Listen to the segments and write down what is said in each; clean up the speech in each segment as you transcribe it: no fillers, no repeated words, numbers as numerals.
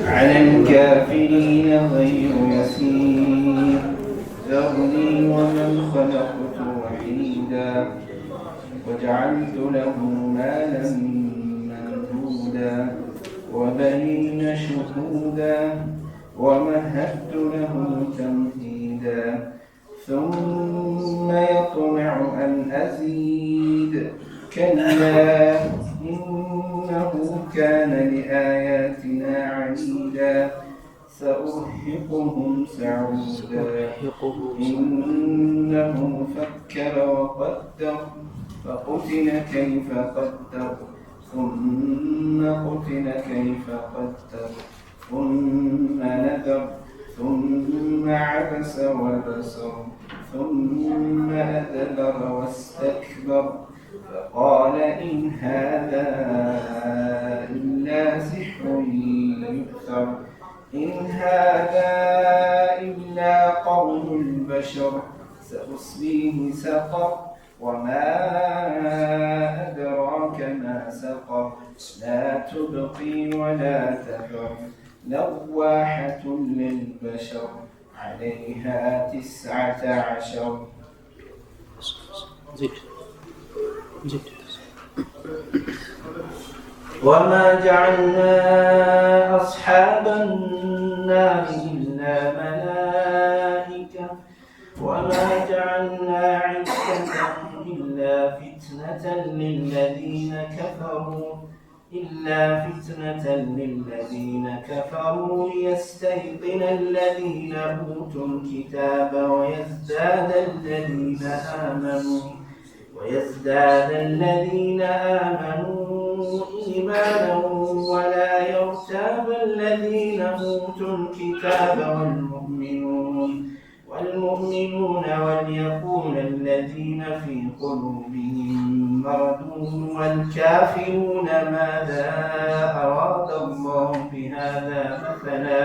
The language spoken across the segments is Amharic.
على الكافرين غير يسير ذرني ومن خلقت وحيدا وجعلت له مالا ممدودا وبنين شهودا ومهدت له تمهيدا ثم يطمع أن أزيد كلا إنه كان لآياتنا عنيدا سأرهقهم سعودا إنه فكر وقدر فقتل كيف قدر ثم قتل كيف قدر ثم نذر ثم عبس وبسر ثم أدبر واستكبر فقال إن هذا إلا سحر يؤثر إن هذا إلا قول البشر سأصليه سقر وما أدراك ما سقر لا تبقي ولا تذر لواحة للبشر عليها 19 زد وما جعلنا أصحاب النار إلا ملائكة وما جعلنا عدتهم إلا فتنة للذين كفروا ليستيقن الذين أوتوا الكتاب ويزداد الذين آمنوا إيمانا ولا يرتاب الذين أوتوا الكتاب والمؤمنون وليقول الذين في قلوبهم مرض والكافرون ماذا أراد الله بهذا مثلا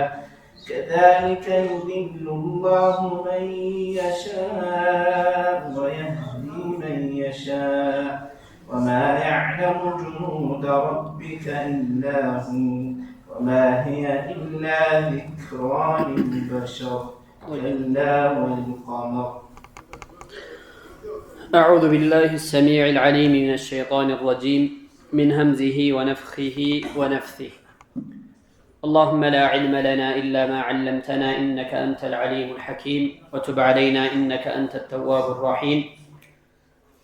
كذلك يضل الله من يشاء ويهدي من يشاء وما يعلم جنود ربك إلا هو وما هي إلا ذكرى للبشر كلا والقمر. أعوذ بالله السميع العليم من الشيطان الرجيم من همزه ونفخه ونفثه. اللهم لا علم لنا إلا ما علمتنا إنك أنت العليم الحكيم وتب علينا إنك أنت التواب الرحيم.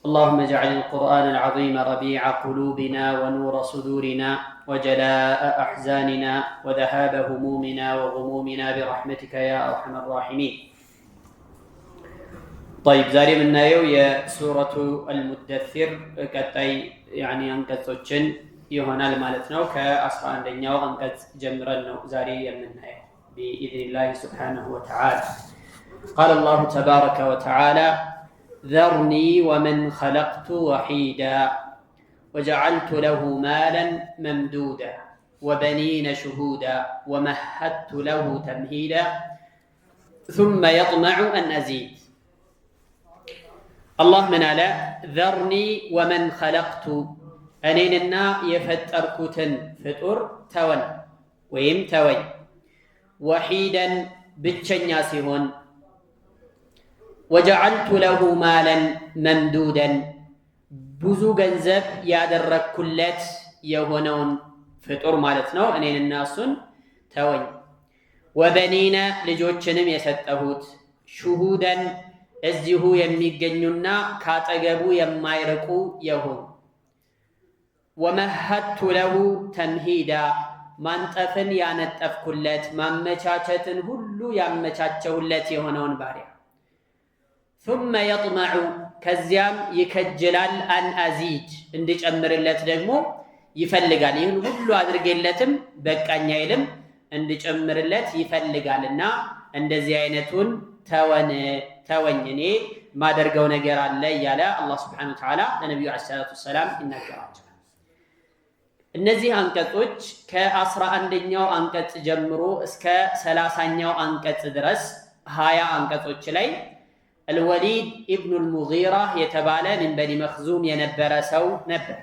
اللهم اجعل القرآن العظيم ربيع قلوبنا ونور صدورنا وجلاء أحزاننا وذهاب همومنا وغمومنا برحمتك يا أرحم الراحمين. طيب زاري من نايو يا سورة المدثر كتاي يعني أنكتوشن يهونا لمالتنا كأصحان دنياو أنكت جمرنا زاري من نايو بإذن الله سبحانه وتعالى. قال الله تبارك وتعالى ذرني ومن خلقت وحيدا وجعلت له مالا ممدودا وبنين شهودا ومهدت له تمهيدا ثم يطمع أن أزيد. الله من على ذرني ومن خلقت أنيننا يفتركتن فطر تون ويم توي وحيدا بتشنيا سيهون وجعلت له مالا ممدودا بزو ገንዘብ ያደረኩለት የሆነውን ፍጡር ማለት ነው እኔን እናሱን ተወኝ ወበኒና ልጆችንም የሰጠሁት ሹሁደን እዚሁ የሚገኙና ካጠገቡ የማይርቁ የሆኑ ወመሐቱ ለሁ ተምሂዳ ማንጠፍን ያነጠፍኩለት ማመቻቸትን ሁሉ ያመቻቸውለት የሆነውን ባሪያ ثم يطمع ከዚያም ይከጅላል አን አዚድ እንድጨምርለት ደግሞ ይፈልጋል። ይህን ሁሉ አድርጌለትም በቃኝ አይልም እንድጨምርለት ይፈልጋልና እንደዚህ አይነቱን ተወኝ እኔ ማደርገው ነገር አለ እያለ አላህ Subhanahu Wa Ta'ala ለነብዩ አለይሂ ሰላቱ ሰላም ይናገራቸዋል። እነዚህ አንቀጾች ከ11ኛው አንቀጽ ጀምሮ እስከ 30ኛው አንቀጽ ድረስ 20 አንቀጾች ላይ الوليد ابن المغيرة يتبالى من بني مخزوم ينبر سو نبر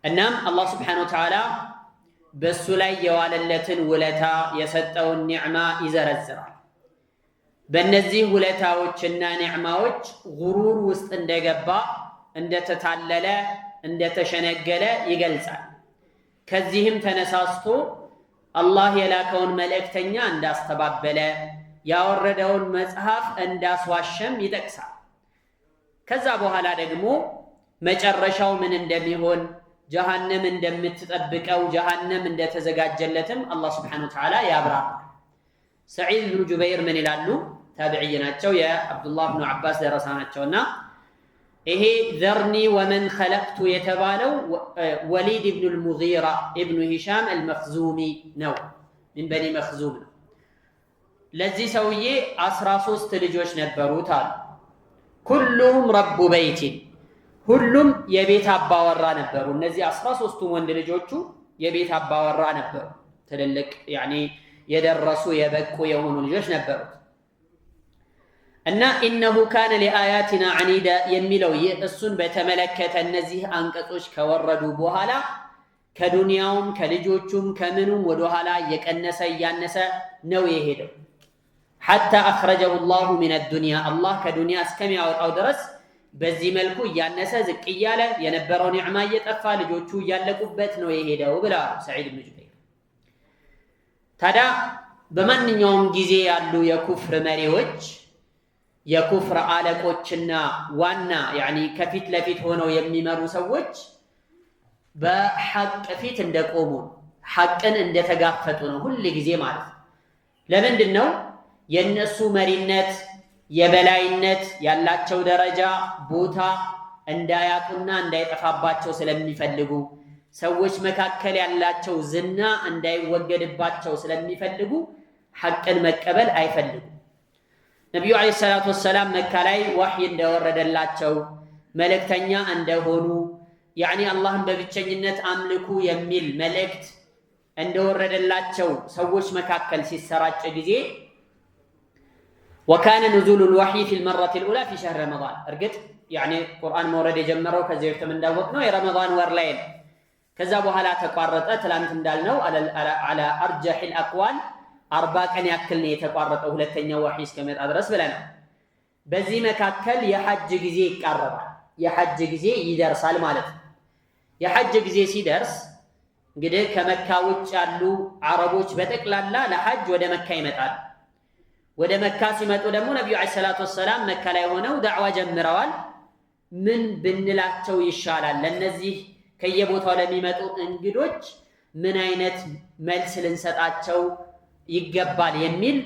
እናም አላህ ስብሓነሁ ወተዓላ በሱ ላይ የዋለለትን ውለታ የሰጠውን ኒዕማ ይዘረዝራል። በእነዚህ ውለታዎችና ኒዕማዎች ጉሩር ውስጥ እንደገባ፣ እንደተታለለ፣ እንደተሸነገለ ይገልጻል። ከዚህም ተነሳስቶ አላህ የላከውን መልእክተኛ እንዳስተባበለ፣ ያወረደውን መጽሐፍ እንዳስዋሸም ይጠቅሳል። ከዛ በኋላ ደግሞ መጨረሻው ምን እንደሚሆን፣ ጀሃነም እንደምትጠብቀው፣ ጀሃነም እንደተዘጋጀለትም አላህ ስብሓነሁ ወተዓላ ያብራራል። ሰዒድ ብኑ ጁበይር ምን ይላሉ? ታቢዕይ ናቸው፣ የአብዱላህ ብኑ ዓባስ ደረሳ ናቸውና ይሄ ዘርኒ ወመን ኸለቅቱ የተባለው ወሊድ ብኑ ልሙጊራ ኢብኑ ሂሻም አልመኽዙሚ ነው። ምን በኒ መኽዙም ነው። ለዚህ ሰውዬ 13 ልጆች ነበሩት አሉ። ኩሉሁም ረቡ በይቲን፣ ሁሉም የቤት አባወራ ነበሩ። እነዚህ 13ቱም ወንድ ልጆቹ የቤት አባወራ ነበሩ። ትልልቅ ያኔ የደረሱ የበቁ የሆኑ ልጆች ነበሩት። እና ኢነሁ ካነ ሊአያቲና ዐኒዳ የሚለው እሱን በተመለከተ እነዚህ አንቀጾች ከወረዱ በኋላ ከዱንያውም ከልጆቹም ከምኑም ወደኋላ እየቀነሰ እያነሰ ነው የሄደው። ሐታ አኽረጀሁ ላሁ ሚነ ዱንያ፣ አላህ ከዱንያ እስከሚያወጣው ድረስ በዚህ መልኩ እያነሰ ዝቅ እያለ የነበረው ኒዕማ እየጠፋ ልጆቹ እያለቁበት ነው የሄደው ብለዋል ሰዒድ ብኑ ጁበይር። ታዲያ በማንኛውም ጊዜ ያሉ የኩፍር መሪዎች፣ የኩፍር አለቆችና ዋና ያኒ ከፊት ለፊት ሆነው የሚመሩ ሰዎች በሐቅ ፊት እንደቆሙ ሐቅን እንደተጋፈጡ ነው ሁል ጊዜ ማለት ነው። ለምንድን ነው? የነሱ መሪነት የበላይነት ያላቸው ደረጃ ቦታ እንዳያጡና እንዳይጠፋባቸው ስለሚፈልጉ፣ ሰዎች መካከል ያላቸው ዝና እንዳይወገድባቸው ስለሚፈልጉ ሐቅን መቀበል አይፈልጉም። ነቢዩ ዓለይሂ ሰላቱ ወሰላም መካ ላይ ወሕይ እንደወረደላቸው መልእክተኛ እንደሆኑ ያኒ አላህን በብቸኝነት አምልኩ የሚል መልእክት እንደወረደላቸው ሰዎች መካከል ሲሰራጭ ጊዜ ወካነ ኑዙሉል ወሕይ ፊል መረቲል ኡላ ፊ ሸህር ረመዳን፣ እርግጥ ያኒ ቁርአን መውረድ የጀመረው ከዚህ በፊት እንዳወቅነው የረመዳን ወር ላይ ነው። ከዛ በኋላ ተቋረጠ። ትላንት እንዳልነው አላ አርጀሒል አቅዋል 40 ቀን ያክል ነው የተቋረጠው ሁለተኛው ወሕይ እስከመጣ ድረስ ብለናል። በዚህ መካከል የሐጅ ጊዜ ይቃረባል፣ የሐጅ ጊዜ ይደርሳል ማለት ነው። የሐጅ ጊዜ ሲደርስ እንግዲህ ከመካ ውጭ ያሉ አረቦች በጠቅላላ ለሐጅ ወደ መካ ይመጣሉ። ወደ መካ ሲመጡ ደግሞ ነቢዩ ዓለይሂ ሰላቱ ወሰላም መካ ላይ ሆነው ዳዕዋ ጀምረዋል። ምን ብንላቸው ይሻላል? ለነዚህ ከየቦታው ለሚመጡ እንግዶች ምን አይነት መልስ ልንሰጣቸው ይገባል የሚል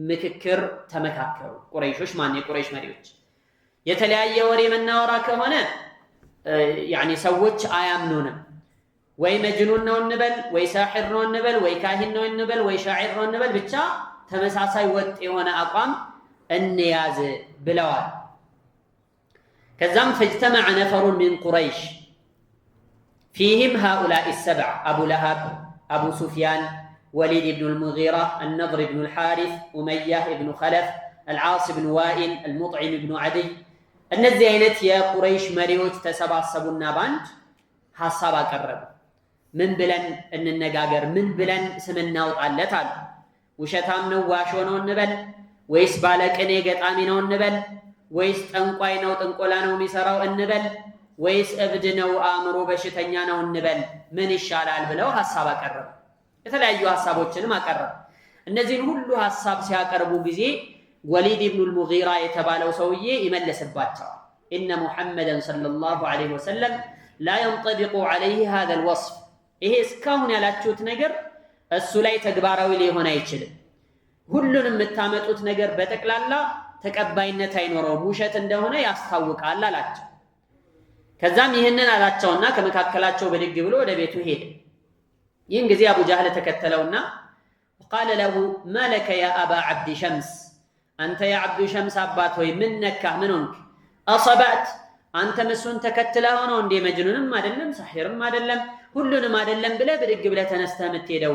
ምክክር ተመካከሩ። ቁረይሾች የቁረይሽ መሪዎች የተለያየ ወሬ መናወራ ከሆነ ያኒ ሰዎች አያምኑንም። ወይ መጅኑን ነው እንበል፣ ወይ ሳሒር ነው እንበል፣ ወይ ካሂን ነው እንበል፣ ወይ ሻዒር ነው እንበል፣ ብቻ ተመሳሳይ ወጥ የሆነ አቋም እንያዝ ብለዋል። ከዛም ፈጅተመዐ ነፈሩን ሚን ቁረይሽ ፊህም ሃኡላኢ ሰብዕ አቡ ለሃብ፣ አቡ ሱፊያን፣ ወሊድ ብኑ ልሙጊራ፣ አልነድር ብኑ ልሓሪስ፣ ኡመያህ ብኑ ኸለፍ፣ አልዓስ ብኑ ዋኢል፣ አልሙጥዒም ብኑ ዐድይ። እነዚህ አይነት የቁረይሽ መሪዎች ተሰባሰቡና በአንድ ሐሳብ አቀረቡ። ምን ብለን እንነጋገር? ምን ብለን ስም እናውጣለት አሉ። ውሸታም ነው ዋሾ ነው እንበል፣ ወይስ ባለቅኔ ገጣሚ ነው እንበል፣ ወይስ ጠንቋይ ነው ጥንቆላ ነው የሚሰራው እንበል፣ ወይስ እብድ ነው አእምሮ በሽተኛ ነው እንበል? ምን ይሻላል ብለው ሐሳብ አቀረቡ። የተለያዩ ሐሳቦችንም አቀረቡ። እነዚህን ሁሉ ሐሳብ ሲያቀርቡ ጊዜ ወሊድ ብኑ ልሙጊራ የተባለው ሰውዬ ይመለስባቸዋል። ኢነ ሙሐመደን ሰለላሁ ዐለይሂ ወሰለም ላ የንጠቢቁ ዐለይህ ሃዘል ወስፍ፣ ይሄ እስካሁን ያላችሁት ነገር እሱ ላይ ተግባራዊ ሊሆን አይችልም። ሁሉንም የምታመጡት ነገር በጠቅላላ ተቀባይነት አይኖረውም፣ ውሸት እንደሆነ ያስታውቃል አላቸው። ከዛም ይህንን አላቸውና ከመካከላቸው ብድግ ብሎ ወደ ቤቱ ሄደ። ይህን ጊዜ አቡ ጃህል ተከተለውና ቃለ ለሁ ማ ለከ ያ አባ ዓብዲ ሸምስ፣ አንተ የዓብዱ ሸምስ አባት ሆይ ምን ነካህ? ምን ሆንክ? አሰባት፣ አንተ እሱን ተከትለህ ሆነው እንዴ? መጅኑንም አይደለም ሳሒርም አይደለም ሁሉንም አይደለም ብለህ ብድግ ብለህ ተነስተህ የምትሄደው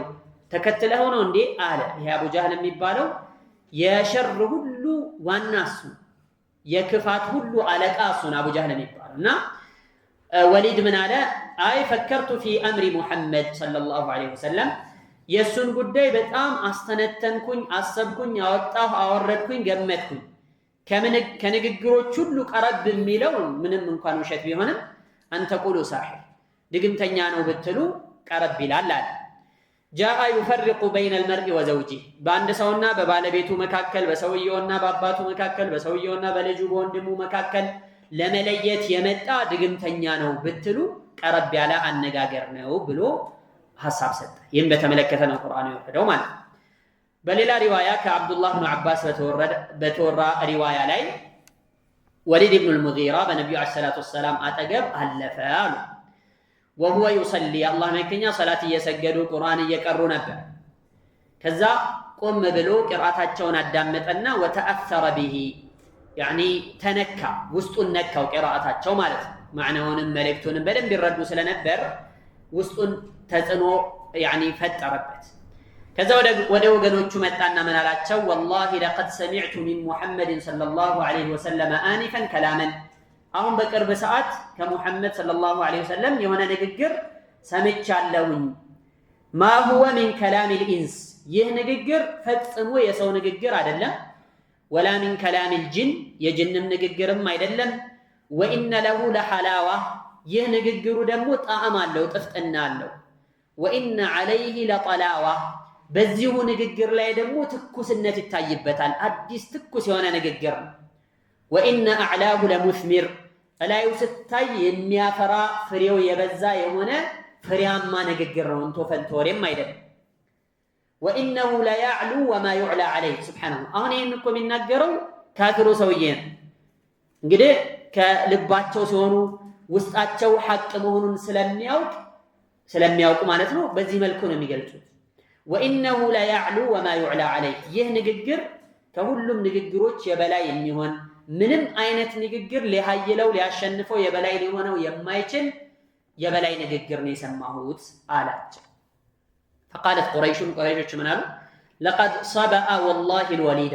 ተከትለህ ሆነው እንዴ አለ። ይሄ አቡ ጃህል የሚባለው የሸር ሁሉ ዋና እሱ፣ የክፋት ሁሉ አለቃ እሱን አቡ ጃህል የሚባለው እና ወሊድ ምን አለ? አይ ፈከርቱ ፊ አምሪ ሙሐመድ ሰለላሁ ዐለይሂ ወሰለም የእሱን ጉዳይ በጣም አስተነተንኩኝ፣ አሰብኩኝ፣ አወጣሁ፣ አወረድኩኝ፣ ገመትኩኝ። ከንግግሮች ሁሉ ቀረብ የሚለው ምንም እንኳን ውሸት ቢሆንም አንተቁሉ ሳሒር ድግምተኛ ነው ብትሉ ቀረብ ይላል አለ። ጃአ ዩፈርቁ በይነ አልመርኢ ወዘውጂህ በአንድ ሰውና በባለቤቱ መካከል፣ በሰውየውና በአባቱ መካከል፣ በሰውየውና በልጁ በወንድሙ መካከል ለመለየት የመጣ ድግምተኛ ነው ብትሉ ቀረብ ያለ አነጋገር ነው ብሎ ሐሳብ ሰጠ። ይህም በተመለከተ ነው ቁርአኑ የወረደው ማለት ነው። በሌላ ሪዋያ ከአብዱላህ ብኑ አባስ በተወራ ሪዋያ ላይ ወሊድ ብኑ ልሙጊራ በነቢዩ ዐለይሂ ሰላቱ ወሰላም አጠገብ አለፈ አሉ። ወሁወ ዩሰሊ አላህ መልክተኛ ሰላት እየሰገዱ ቁርአን እየቀሩ ነበር። ከዛ ቆም ብሎ ቅርአታቸውን አዳመጠና ወተአሰረ ቢሂ ያኒ ተነካ፣ ውስጡን ነካው ቅርአታቸው ማለት ነው። ማዕናውንም መልእክቱንም በደንብ ይረዱ ስለነበር ውስጡን ተጽዕኖ ያኒ ፈጠረበት። ከዛ ወደ ወገኖቹ መጣና ምን አላቸው? ወላሂ ለቀድ ሰሚዕቱ ሚን ሙሐመድን ሰለላሁ ዐለይሂ ወሰለም አኒፈን ከላመን አሁን በቅርብ ሰዓት ከሙሐመድ ሰለላሁ ዐለይሂ ወሰለም የሆነ ንግግር ሰምቻለሁኝ። ማ ሁወ ሚን ከላሚል ኢንስ ይህ ንግግር ፈጽሞ የሰው ንግግር አይደለም። ወላ ሚን ከላሚል ጅን የጅንም ንግግርም አይደለም። ወኢነ ለሁ ለሐላዋ ይህ ንግግሩ ደግሞ ጣዕም አለው፣ ጥፍጥና አለው። ወኢነ ዐለይሂ ለጠላዋ በዚሁ ንግግር ላይ ደግሞ ትኩስነት ይታይበታል። አዲስ ትኩስ የሆነ ንግግር ነው። ወኢነ አዕላሁ ለሙስሚር እላዩ ስታይ የሚያፈራ ፍሬው የበዛ የሆነ ፍሬያማ ንግግር ነው። እንቶ ፈንቶ ወሬም አይደለም። ወኢነሁ ለያዕሉ ወማ ዩዕላ ዐለይህ ሱብሓነሁ። አሁን ይህን እኮ የሚናገረው ካፊሩ ሰውዬ ነው። እንግዲህ ከልባቸው ሲሆኑ ውስጣቸው ሐቅ መሆኑን ስለሚያውቁ ማለት ነው። በዚህ መልኩ ነው የሚገልጹት። ወኢነሁ ለያዕሉ ወማ ዩዕላ ዐለይህ ይህ ንግግር ከሁሉም ንግግሮች የበላይ የሚሆን ምንም አይነት ንግግር ሊሃይለው ሊያሸንፈው የበላይ ሊሆነው የማይችል የበላይ ንግግር ነው የሰማሁት አላቸው። ፈቃለት ቁረይሹን ቁረይሾች ምን አሉ? ለቀድ ሰበአ ወላሂ ልወሊድ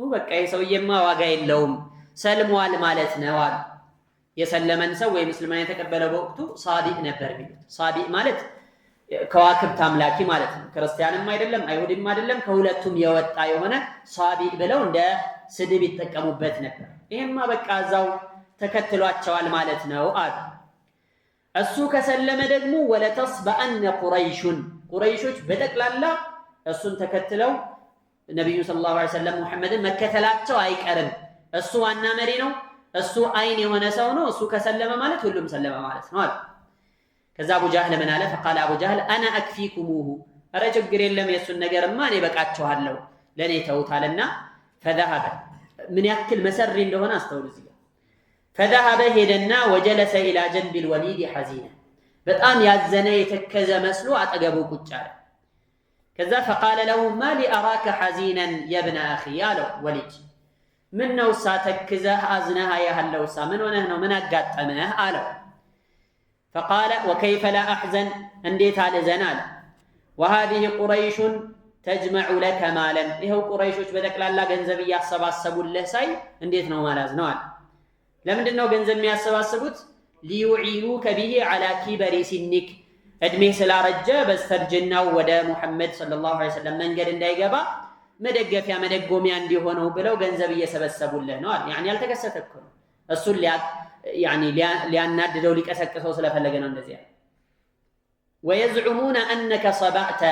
በቃ ይህ ሰውዬማ ዋጋ የለውም ሰልሟል ማለት ነው አሉ። የሰለመን ሰው ወይ ምስልማን የተቀበለ በወቅቱ ሳቢእ ነበር ቢሉት፣ ሳቢእ ማለት ከዋክብት አምላኪ ማለት ነው። ክርስቲያንም አይደለም አይሁድም አይደለም፣ ከሁለቱም የወጣ የሆነ ሳቢእ ብለው እንደ ስድብ ይጠቀሙበት ነበር። ይሄማ በቃ እዛው ተከትሏቸዋል ማለት ነው አሉ። እሱ ከሰለመ ደግሞ ወለተስበአነ ቁረይሹን ቁረይሾች በጠቅላላ እሱን ተከትለው ነቢዩ ሰለላሁ ዐለይሂ ወሰለም ሙሐመድን መከተላቸው አይቀርም። እሱ ዋና መሪ ነው፣ እሱ አይን የሆነ ሰው ነው። እሱ ከሰለመ ማለት ሁሉም ሰለመ ማለት ነው አሉ። ከዛ አቡ ጃህል ምን አለ? ፈቃለ አቡ ጃህል አና አክፊኩሙሁ ኧረ ችግር የለም የእሱን ነገርማ እኔ በቃችኋለሁ ለእኔ ተውታልና ፈዘሀበ ምን ያክል መሰሪ እንደሆነ አስተውሉ እዚህ ጋር። ፈዘሀበ ሄደና ወጀለሰ ኢላ ጀንቢል ወሊድ ሐዚና በጣም ያዘነ የተከዘ መስሎ አጠገቡ ቁጭ አለ። ከዛ ፈቃለ ለሁ ማ ሊአራከ ሐዚነን የብነ አኺ አለው ወሊድ ምን ነው እሳ ተክዘህ አዝነህ አያህለው እሳ ምን ሆነህ ነው ምን አጋጠመህ አለው። ፈቃለ ወከይፈ ላ አሕዘን እንዴት አልዘን አለ። ወሃዚህ ቁረይሹን ተጅመዑ ለከ ማለን ይኸው ቁረይሾች በጠቅላላ ገንዘብ እያሰባሰቡልህ ሳይ እንዴት ነው ማላዝ ነው አለ። ለምንድን ነው ገንዘብ የሚያሰባስቡት? ሊዩዒኑከ ቢሂ ዐላ ኪበሪ ሲኒክ እድሜህ ስላረጀ በስተርጅናው ወደ ሙሐመድ ሰለላሁ ዐለይሂ ወሰለም መንገድ እንዳይገባ መደገፊያ መደጎሚያ እንዲሆነው ብለው ገንዘብ እየሰበሰቡልህ ነው አለ። ያኒ ያልተከሰተ እኮ ነው። እሱን ሊያናድደው ሊቀሰቅሰው ስለፈለገ ነው እንደዚህ ያለ። ወየዝዑሙነ አነከ ሰበዕተ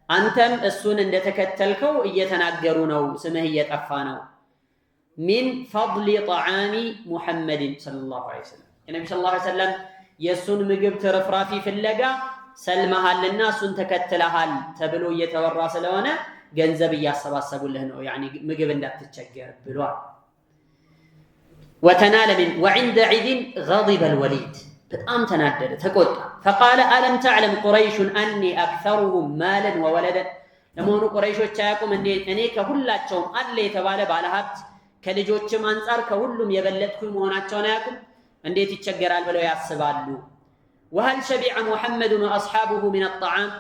አንተም እሱን እንደተከተልከው እየተናገሩ ነው፣ ስምህ እየጠፋ ነው። ሚን ፈضሊ ጠዓሚ ሙሐመድን ሰለላሁ ዐለይሂ ወሰለም የነቢ ሰለላሁ ዐለይሂ ወሰለም የእሱን ምግብ ትርፍራፊ ፍለጋ ሰልመሃልና እሱን ተከትለሃል ተብሎ እየተወራ ስለሆነ ገንዘብ እያሰባሰቡልህ ነው፣ ያኒ ምግብ እንዳትቸገር ብሏል። ወተናለ ሚን ወዕንደ ዒድን ገضበ ልወሊድ በጣም ተናደደ ተቆጣ። ፈቃለ አለም ተዕለም ቁረይሹን አኒ አክተሩሁም ማለን ወወለደን ለመሆኑ ቁረይሾች አያውቁም እንዴ እኔ ከሁላቸውም አለ የተባለ ባለሀብት ከልጆችም አንጻር ከሁሉም የበለጥኩኝ መሆናቸውን አያውቁም? እንዴት ይቸገራል ብለው ያስባሉ? ወሀል ሸቢዐ ሙሐመዱን ወአስሓቡሁ ሚን አጣዓም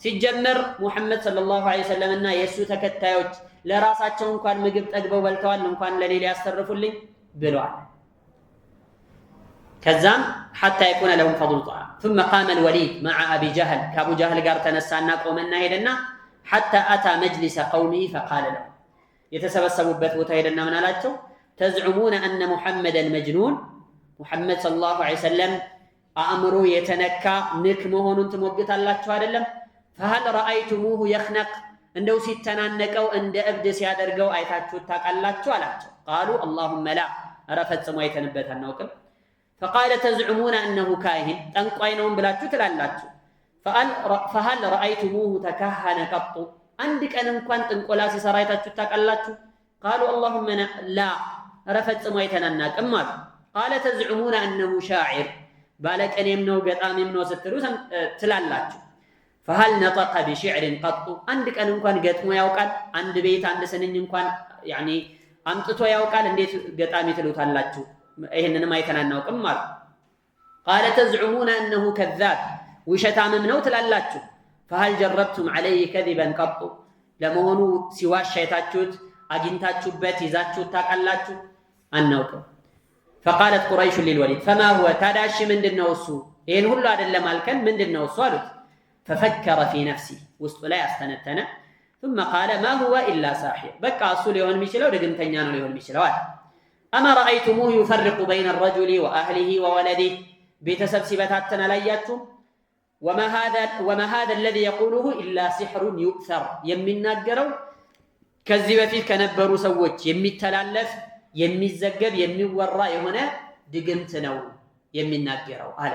ሲጀመር ሙሐመድ ሰለላሁ ዐለይሂ ወሰለም እና የእሱ ተከታዮች ለራሳቸው እንኳን ምግብ ጠግበው በልተዋል እንኳን ለኔ ሊያስተርፉልኝ ብለዋል። ከዛም حتى يكون لهم فضل طعام ثم قام الوليد مع أبي جهل كأبو جهل قال تنسانا قومنا هيدنا حتى أتى مجلس قومه فقال له يتسبسبوا بثوتا هيدنا من አላቸው تزعمون أن محمدا مجنون محمد صلى الله عليه وسلم አእምሮ የተነካ ንክ መሆኑን ትሞግታላችሁ አይደለም فهل رأيتموه يخنق እንደው ሲተናነቀው እንደ እብድ ሲያደርገው አይታችሁ ታውቃላችሁ አላቸው قالوا اللهم لا ረፈጽሞ አይተንበት አናውቅም فقال تزعمون أنه كاهن ጠንቋይ ነው ብላችሁ ትላላችሁ فهل رأيتموه تكهن قط አንድ ቀን እንኳን ጥንቆላ ሲሰራ አይታችሁ ታውቃላችሁ قالوا اللهم لا ረፈጽሞ አይተናናቅም አሉ قال تزعمون أنه شاعر ባለቀኔም ነው ገጣሚም ነው ስትሉ ትላላችሁ فهل نطق بشعر قط አንድ ቀን እንኳን ገጥሞ ያውቃል አንድ ቤት አንድ ስንኝ እንኳን يعني አምጥቶ ያውቃል እንዴት ገጣሚ ትሉታላችሁ ይሄንንም አይተናናውቅም ማለት قال تزعمون انه كذاب وشتامም ነው ትላላችሁ فهل جربتم عليه كذبا قط ለመሆኑ ሲዋሽ አይታችሁት አግኝታችሁበት ይዛችሁት ታውቃላችሁ አናውቅም فقالت قريش للوليد فما هو تداش ምንድነው እሱ ይሄን ሁሉ አይደለም አልከን ምንድነው እሱ አሉት ففكر في نفسه ውስጡ ላይ አስተነተነ ثم قال ما هو الا ساحر በቃ እሱ ሊሆን የሚችለው ድግምተኛ ነው ሊሆን የሚችለው አለ اما رايتموه يفرق بين الرجل واهله وولده ቤተሰብ ሲበታተን አላያችሁም وما هذا الذي يقوله الا سحر يؤثر የሚናገረው ከዚህ በፊት ከነበሩ ሰዎች የሚተላለፍ የሚዘገብ የሚወራ የሆነ ድግምት ነው የሚናገረው አለ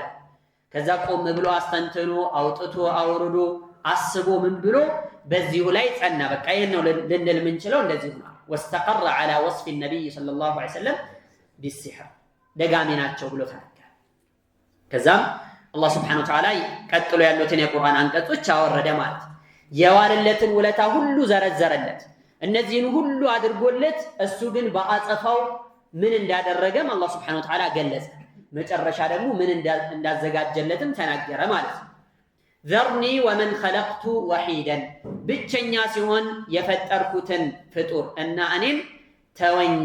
ከዛ ቆም ብሎ አስተንተኖ አውጥቶ አውርዶ አስቦ ምን ብሎ በዚሁ ላይ ጸና በቃ ይሄን ነው ልንል ምንችለው እንደዚህ ነው واستقر على وصف النبي صلى الله عليه وسلم بالسحر ደጋሚ ናቸው ብሎ ተናገረ ከዛም አላህ Subhanahu Wa Ta'ala ቀጥሎ ያሉትን የቁርአን አንቀጾች አወረደ ማለት የዋለለትን ውለታ ሁሉ ዘረዘረለት እነዚህን ሁሉ አድርጎለት እሱ ግን በአጸፋው ምን እንዳደረገም አላህ Subhanahu Wa Ta'ala ገለጸ መጨረሻ ደግሞ ምን እንዳዘጋጀለትም ተናገረ ማለት ነው ذرني ومن خلقت وحيدا ብቸኛ ሲሆን የፈጠርኩትን ፍጡር እና እኔን ተወኝ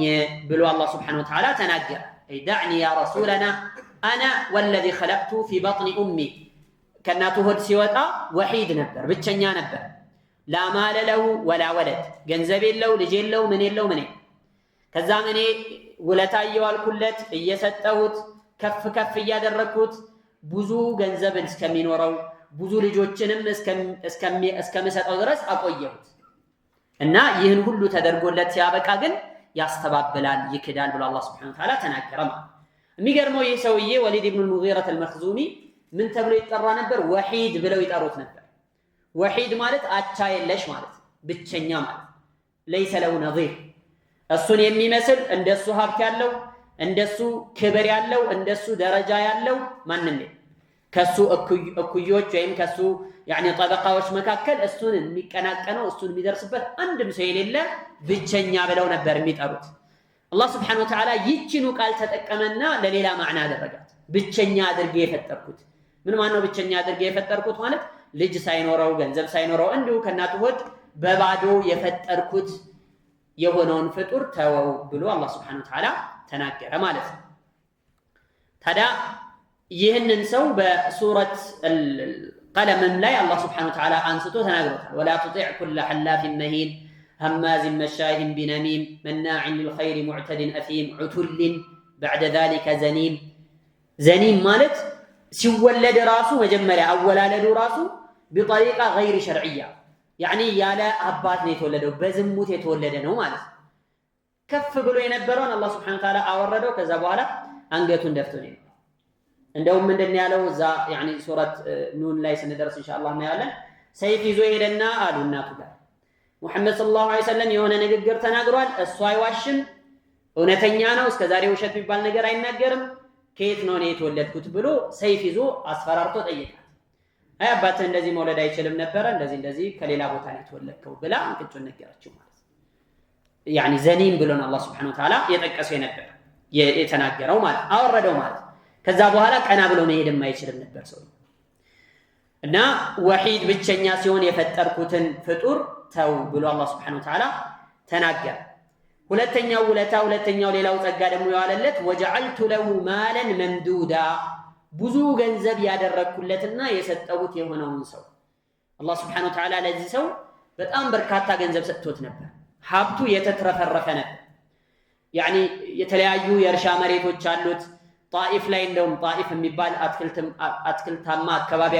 ብሎ አላህ Subhanahu Wa Ta'ala ተናገረ اي دعني يا رسولنا انا والذي خلقت في بطن امي ከናቱ ሆድ ሲወጣ ወሂድ ነበር ብቸኛ ነበር لا مال له ولا ولد ገንዘብ የለው ልጅ የለው ምን የለው ምን ከዛም እኔ ውለታ እየዋልኩለት እየሰጠሁት ከፍ እያደረኩት ብዙ ገንዘብ እስከሚኖረው ብዙ ልጆችንም እስከሚሰጠው ድረስ አቆየሁት እና ይህን ሁሉ ተደርጎለት ሲያበቃ ግን ያስተባብላል ይክዳል ብሎ አላህ Subhanahu Wa Ta'ala ተናገረ ማለት የሚገርመው ይህ ሰውዬ ወሊድ ኢብኑ ሙጊራ አልመኽዙሚ ምን ተብሎ ይጠራ ነበር ወሂድ ብለው ይጠሩት ነበር ወሂድ ማለት አቻ የለሽ ማለት ብቸኛ ማለት ليس له نظير እሱን የሚመስል እንደሱ ሀብት ያለው እንደሱ ክብር ያለው እንደሱ ደረጃ ያለው ማንንም ከሱ እኩዮች ወይም ከሱ يعني طبقاዎች መካከል እሱን የሚቀናቀነው እሱን የሚደርስበት አንድም ሰው የሌለ ብቸኛ ብለው ነበር የሚጠሩት አላህ Subhanahu Wa Ta'ala ይቺኑ ቃል ተጠቀመና ለሌላ ማዕና አደረጋት ብቸኛ አድርጌ የፈጠርኩት ምን ማለት ነው ብቸኛ አድርጌ የፈጠርኩት ማለት ልጅ ሳይኖረው ገንዘብ ሳይኖረው እንዲሁ ከናቱ ሆድ በባዶ የፈጠርኩት የሆነውን ፍጡር ተወው ብሎ አላህ Subhanahu Wa Ta'ala ተናገረ ማለት ነው ታዲያ ይህንን ሰው በሱረት القلم ላይ አላህ Subhanahu Wa Ta'ala አንስቶ ተናግሮታል ولا تطيع كل حلاف مهين هماز مشاء بنميم مناع للخير معتد أثيم عتل بعد ذلك زنيم ማለት ሲወለድ ራሱ መጀመሪያ አወላለዱ ራሱ بطريقه غير شرعيه يعني ያለ አባት ነው የተወለደው በዝሙት የተወለደ ነው ማለት ከፍ ብሎ የነበረውን አላህ Subhanahu Wa Ta'ala አወረደው ከዛ በኋላ አንገቱን ደፍቶ ነው እንደውም እንደነ ያለው እዛ يعني ሱረት ኑን ላይ ስንደርስ ኢንሻአላህ እናያለን ሰይፍ ይዞ ሄደና አሉ እናቱ ጋር ሙሐመድ ሰለላሁ ዐለይሂ ወሰለም የሆነ ንግግር ተናግሯል እሱ አይዋሽም እውነተኛ ነው እስከዛሬ ውሸት የሚባል ነገር አይናገርም ከየት ነው የተወለድኩት ብሎ ሰይፍ ይዞ አስፈራርቶ ጠየቃት አይ አባትህ እንደዚህ መውለድ አይችልም ነበር እንደዚህ ከሌላ ቦታ ነው የተወለድከው ብላ እንቅጩን ነገረችው ማለት يعني ዘኒም ብሎን አላህ Subhanahu Wa Ta'ala የጠቀሰው ነበር የተናገረው ማለት አወረደው ማለት ከዛ በኋላ ቀና ብሎ መሄድም አይችልም ነበር ሰው እና ወሂድ ብቸኛ ሲሆን የፈጠርኩትን ፍጡር ተው ብሎ አላህ Subhanahu Wa Ta'ala ተናገረ ሁለተኛው ሌላው ጸጋ ደግሞ የዋለለት ወጀዐልቱ ለሁ ማለን መምዱዳ ብዙ ገንዘብ ያደረኩለትና የሰጠሁት የሆነውን ሰው አላህ Subhanahu Wa Ta'ala ለዚህ ሰው በጣም በርካታ ገንዘብ ሰጥቶት ነበር። ሀብቱ የተትረፈረፈ ነበር። ያኒ የተለያዩ የእርሻ መሬቶች አሉት። ጣኢፍ ላይ እንደውም ጣኢፍ የሚባል አትክልታማ አካባቢ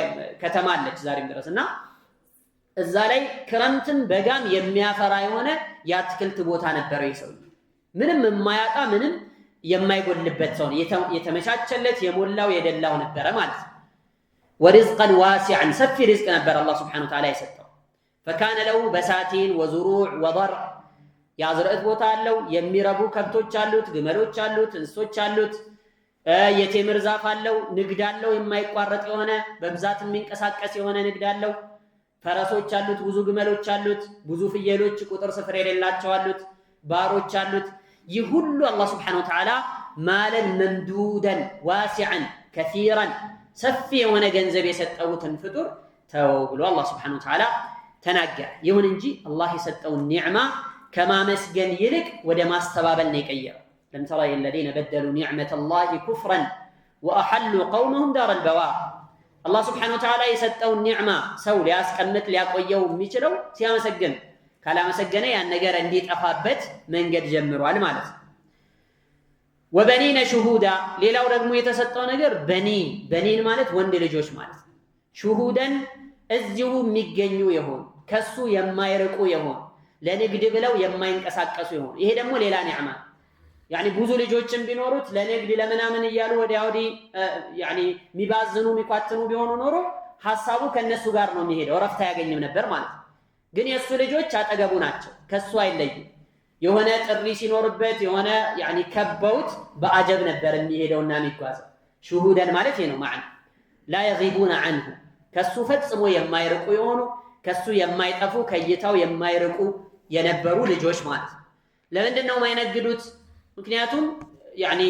ከተማ አለች ዛሬም ድረስና እዛ ላይ ክረምትን በጋም የሚያፈራ የሆነ የአትክልት ቦታ ነበረው ይሰው ምንም የማያጣ ምንም የማይጎልበት ሰው የተመቻቸለት የሞላው የደላው ነበረ ማለት ነው። ወርዝቀን ዋሲዐን ሰፊ ርዝቅ ነበር አላህ Subhanahu Wa Ta'ala የሰጠው። فكان له بساتين وزروع وضرع ያዝርዕት ቦታ አለው፣ የሚረቡ ከብቶች አሉት፣ ግመሎች አሉት፣ እንስሶች አሉት፣ የቴምር ዛፍ አለው፣ ንግድ አለው፣ የማይቋረጥ የሆነ በብዛት የሚንቀሳቀስ የሆነ ንግድ አለው፣ ፈረሶች አሉት፣ ብዙ ግመሎች አሉት፣ ብዙ ፍየሎች ቁጥር ስፍር የሌላቸው አሉት፣ ባሮች አሉት። ይህ ሁሉ አላህ Subhanahu Wa Ta'ala ማለን መምዱደን ዋሲዐን ከሲራን ሰፊ የሆነ ገንዘብ የሰጠውትን ፍጡር ተወው ብሎ አላህ Subhanahu Wa Ta'ala ተናገረ። ይሁን እንጂ አላህ የሰጠውን ኒዕማ ከማመስገን ይልቅ ወደ ማስተባበል ነው የቀየረው። ለም ተራ الذين بدلوا نعمة الله كفرا وأحلوا قومهم دار البوار አላህ Subhanahu Wa Ta'ala የሰጠውን ኒዕማ ሰው ሊያስቀምጥ ሊያቆየው የሚችለው ሲያመሰግን፣ ካላመሰገነ ያን ነገር እንዲጠፋበት መንገድ ጀምሯል ማለት ነው። ወበኒነ ሹሁዳ ሌላው ደግሞ የተሰጠው ነገር በኒን ማለት ወንድ ልጆች ማለት ነው። ሹሁደን እዚሁ የሚገኙ የሆኑ ከሱ የማይርቁ የሆኑ ለንግድ ብለው የማይንቀሳቀሱ የሆኑ ይሄ ደግሞ ሌላ ኒዕማ ያኒ ብዙ ልጆችን ቢኖሩት ለንግድ ለምናምን እያሉ ወዲያ ወዲህ ያኒ ሚባዝኑ ሚቋጥኑ ቢሆኑ ኖሮ ሐሳቡ ከነሱ ጋር ነው የሚሄደው፣ ረፍታ ያገኝም ነበር ማለት ነው። ግን የሱ ልጆች አጠገቡ ናቸው፣ ከሱ አይለዩ። የሆነ ጥሪ ሲኖርበት የሆነ ያኒ ከበውት በአጀብ ነበር የሚሄደውና የሚጓዘው። ሹሁደን ማለት ይሄ ነው ማዕና ላ يغيبون عنه ከሱ ፈጽሞ የማይርቁ የሆኑ ከሱ የማይጠፉ ከይታው የማይርቁ የነበሩ ልጆች ማለት ነው። ለምንድን ነው የማይነግዱት? ምክንያቱም ያኒ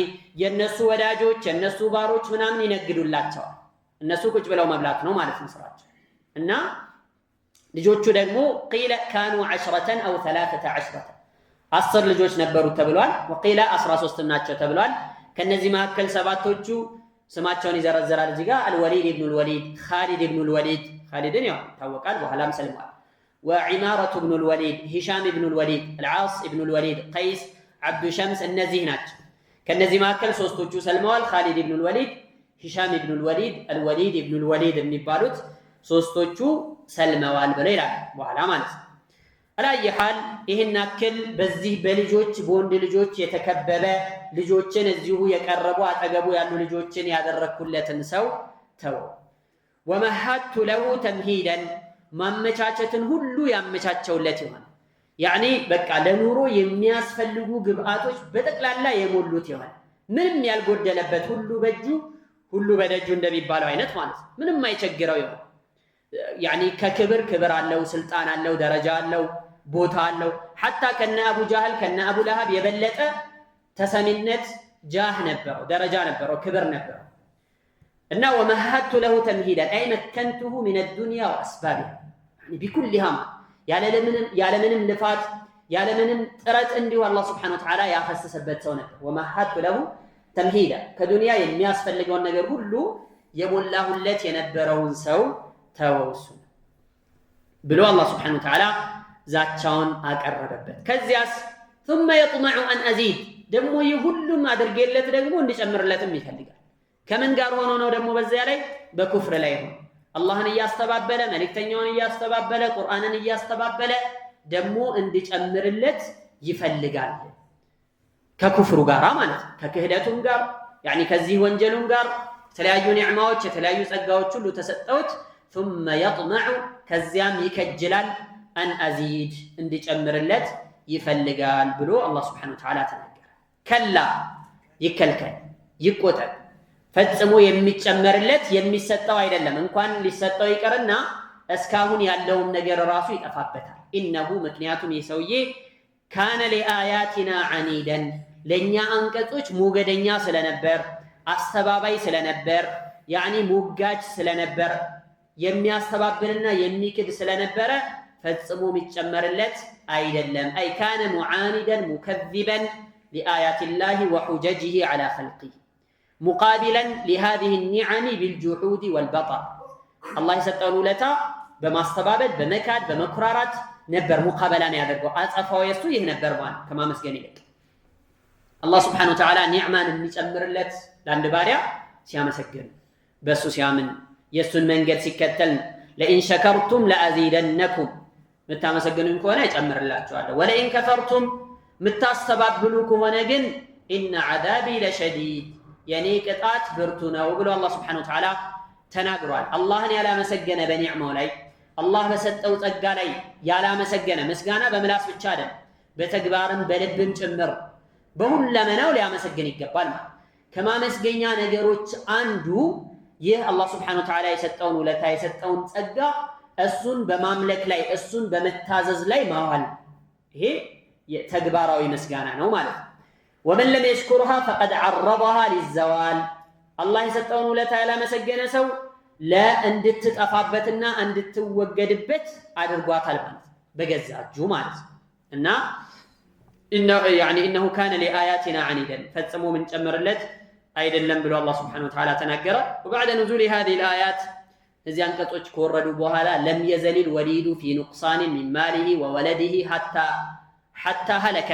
የነሱ ወዳጆች የነሱ ባሮች ምናምን ይነግዱላቸዋል። እነሱ ቁጭ ብለው መብላት ነው ማለት ነው ስራቸው። እና ልጆቹ ደግሞ ቂለ ካኑ 10 أو 13 10 ልጆች ነበሩት ተብሏል። ወቂለ 13 ናቸው ተብሏል። ከነዚህ መካከል ሰባቶቹ ስማቸውን ይዘረዘራል እዚህ ጋር አልወሊድ ኢብኑ አልወሊድ፣ ኻሊድ ኢብኑ አልወሊድ፣ ኻሊድን ያው ታወቃል በኋላም ሰልሟል። ወዒማረቱ ኢብኑ አልወሊድ፣ ሂሻም ኢብኑ አልወሊድ፣ አልዓስ ኢብኑ አልወሊድ፣ ቀይስ፣ አብዱ ሸምስ እነዚህ ናቸው። ከነዚህ መካከል ሶስቶቹ ሰልመዋል። ኻሊድ ኢብኑ አልወሊድ፣ ሂሻም ኢብኑ አልወሊድ፣ አልወሊድ ኢብኑ አልወሊድ የሚባሉት ሶስቶቹ ሰልመዋል ብለው ይላል በኋላ ማለት ነው። አላየ ሐል ይሄን አክል በዚህ በልጆች በወንድ ልጆች የተከበበ ልጆችን እዚሁ የቀረቡ አጠገቡ ያሉ ልጆችን ያደረኩለትን ሰው ተወው። ወመሐቱ ለሁ ተምሂደን ማመቻቸትን ሁሉ ያመቻቸውለት ይሆን ያኒ በቃ ለኑሮ የሚያስፈልጉ ግብአቶች በጠቅላላ የሞሉት ይሆን ምንም ያልጎደለበት ሁሉ በእጁ ሁሉ በደጁ እንደሚባለው አይነት ማለት ነው። ምንም አይቸግረው ይሆን ያኒ ከክብር ክብር አለው፣ ስልጣን አለው፣ ደረጃ አለው፣ ቦታ አለው። ሐታ ከነ አቡ ጃህል ከነ አቡ ለሃብ የበለጠ ተሰሚነት ጃህ ነበረው፣ ደረጃ ነበረው፣ ክብር ነበረው። እና ወመሐቱ ለሁ ተምሂደን አይ መከንቱሁ ሚን الدنيا واسبابها يعني بكلها ያለምንም ልፋት ያለምንም ጥረት እንዲሁ አላህ Subhanahu Wa Ta'ala ያፈሰሰበት ሰው ነበር። ወመሐቱ ለሁ ተምሂዳ ከዱንያ የሚያስፈልገውን ነገር ሁሉ የሞላሁለት የነበረውን ሰው ተወውሱ ብሎ አላህ Subhanahu Wa Ta'ala ዛቻውን አቀረበበት። ከዚያስ ثم يطمع ان ازيد ደግሞ ይሁሉም አድርጌለት ደግሞ እንዲጨምርለትም ይፈልጋል። ከምን ጋር ሆኖ ነው ደግሞ በዚያ ላይ በኩፍር ላይ ሆኖ አላህን እያስተባበለ መልእክተኛውን እያስተባበለ ቁርአንን እያስተባበለ ደግሞ እንዲጨምርለት ይፈልጋል። ከኩፍሩ ጋር ማለት ከክህደቱም ጋር ያኒ ከዚህ ወንጀሉም ጋር የተለያዩ ኒዕማዎች የተለያዩ ጸጋዎች ሁሉ ተሰጠውት ثم يطمع ከዚያም ይከጅላል አን አዚድ እንዲጨምርለት ይፈልጋል ብሎ አላህ Subhanahu Wa Ta'ala ተናገረ። ከላ ይከልከል ይቆጠብ ፈጽሞ የሚጨመርለት የሚሰጠው አይደለም። እንኳን ሊሰጠው ይቀርና እስካሁን ያለውም ነገር ራሱ ይጠፋበታል። ኢነሁ ምክንያቱም የሰውዬ ካነ ለአያቲና ዐኒደን ለኛ አንቀጾች ሞገደኛ ስለነበር አስተባባይ ስለነበር ያኒ ሙጋጅ ስለነበር የሚያስተባብልና የሚክድ ስለነበረ ፈጽሞ የሚጨመርለት አይደለም። አይ ካነ ሙዓኒደን ሙከዚበን ሊአያት ላህ ወሑጀጅህ ዐላ ኸልቂህ ሙቃቢለን ሊሃዚህ ኒዓሚ ቢልጁሑድ ወልበጠር አላህ የሰጠውን ውለታ በማስተባበል በመካድ በመኩራራት ነበር ሙቃበላን ያደርገው። አጸፋው የሱ ይህ ነበር ማለት ከማመስገን ይልቅ አላህ ስብሓነሁ ወተዓላ ኒዕማን የሚጨምርለት ለአንድ ባሪያ ሲያመሰግን፣ በእሱ ሲያምን፣ የእሱን መንገድ ሲከተል ለኢን ሸከርቱም ለአዚደነኩም የምታመሰግኑኝ ከሆነ እጨምርላችኋለሁ፣ ወለኢን ከፈርቱም የምታስተባብሉ ከሆነ ግን ኢነ ዐዛቢ ለሸዲድ የኔ ቅጣት ብርቱ ነው ብሎ አላህ ስብሓነሁ ወተዓላ ተናግሯል። አላህን ያላመሰገነ በኒዕማው ላይ አላህ በሰጠው ጸጋ ላይ ያላመሰገነ ምስጋና በምላስ ብቻ አይደለም በተግባርም በልብም ጭምር በሁለመናው ሊያመሰግን ይገባል ማለት። ከማመስገኛ ነገሮች አንዱ ይህ አላህ ስብሓነሁ ወተዓላ የሰጠውን ውለታ የሰጠውን ጸጋ እሱን በማምለክ ላይ እሱን በመታዘዝ ላይ ማዋል፣ ይሄ ተግባራዊ ምስጋና ነው ማለት ነው። ወመን ለም የሽኩርሃ ፈቀድ ዐረضሃ ሊዘዋል አላህ የሰጠውን ውለታ ያላመሰገነ ሰው ለእንድትጠፋበትና እንድትወገድበት አድርጓታል ማለት በገዛ እጁ ማለት እና ኢነሁ ካነ ሊአያቲና ዐኒደን ፈጽሞ ምን ጨምርለት አይደለም ብሎ አላህ ስብሓነሁ ወተዓላ ተናገረ። ወበዕደ ኑዙሊ ሃዚሂል አያት እዚህ አንቀጾች ከወረዱ በኋላ ለም የዘሊል ወሊዱ ፊ ኑቅሳኒን ሚን ማሊሂ ወወለዲሂ ሐታ ሀለከ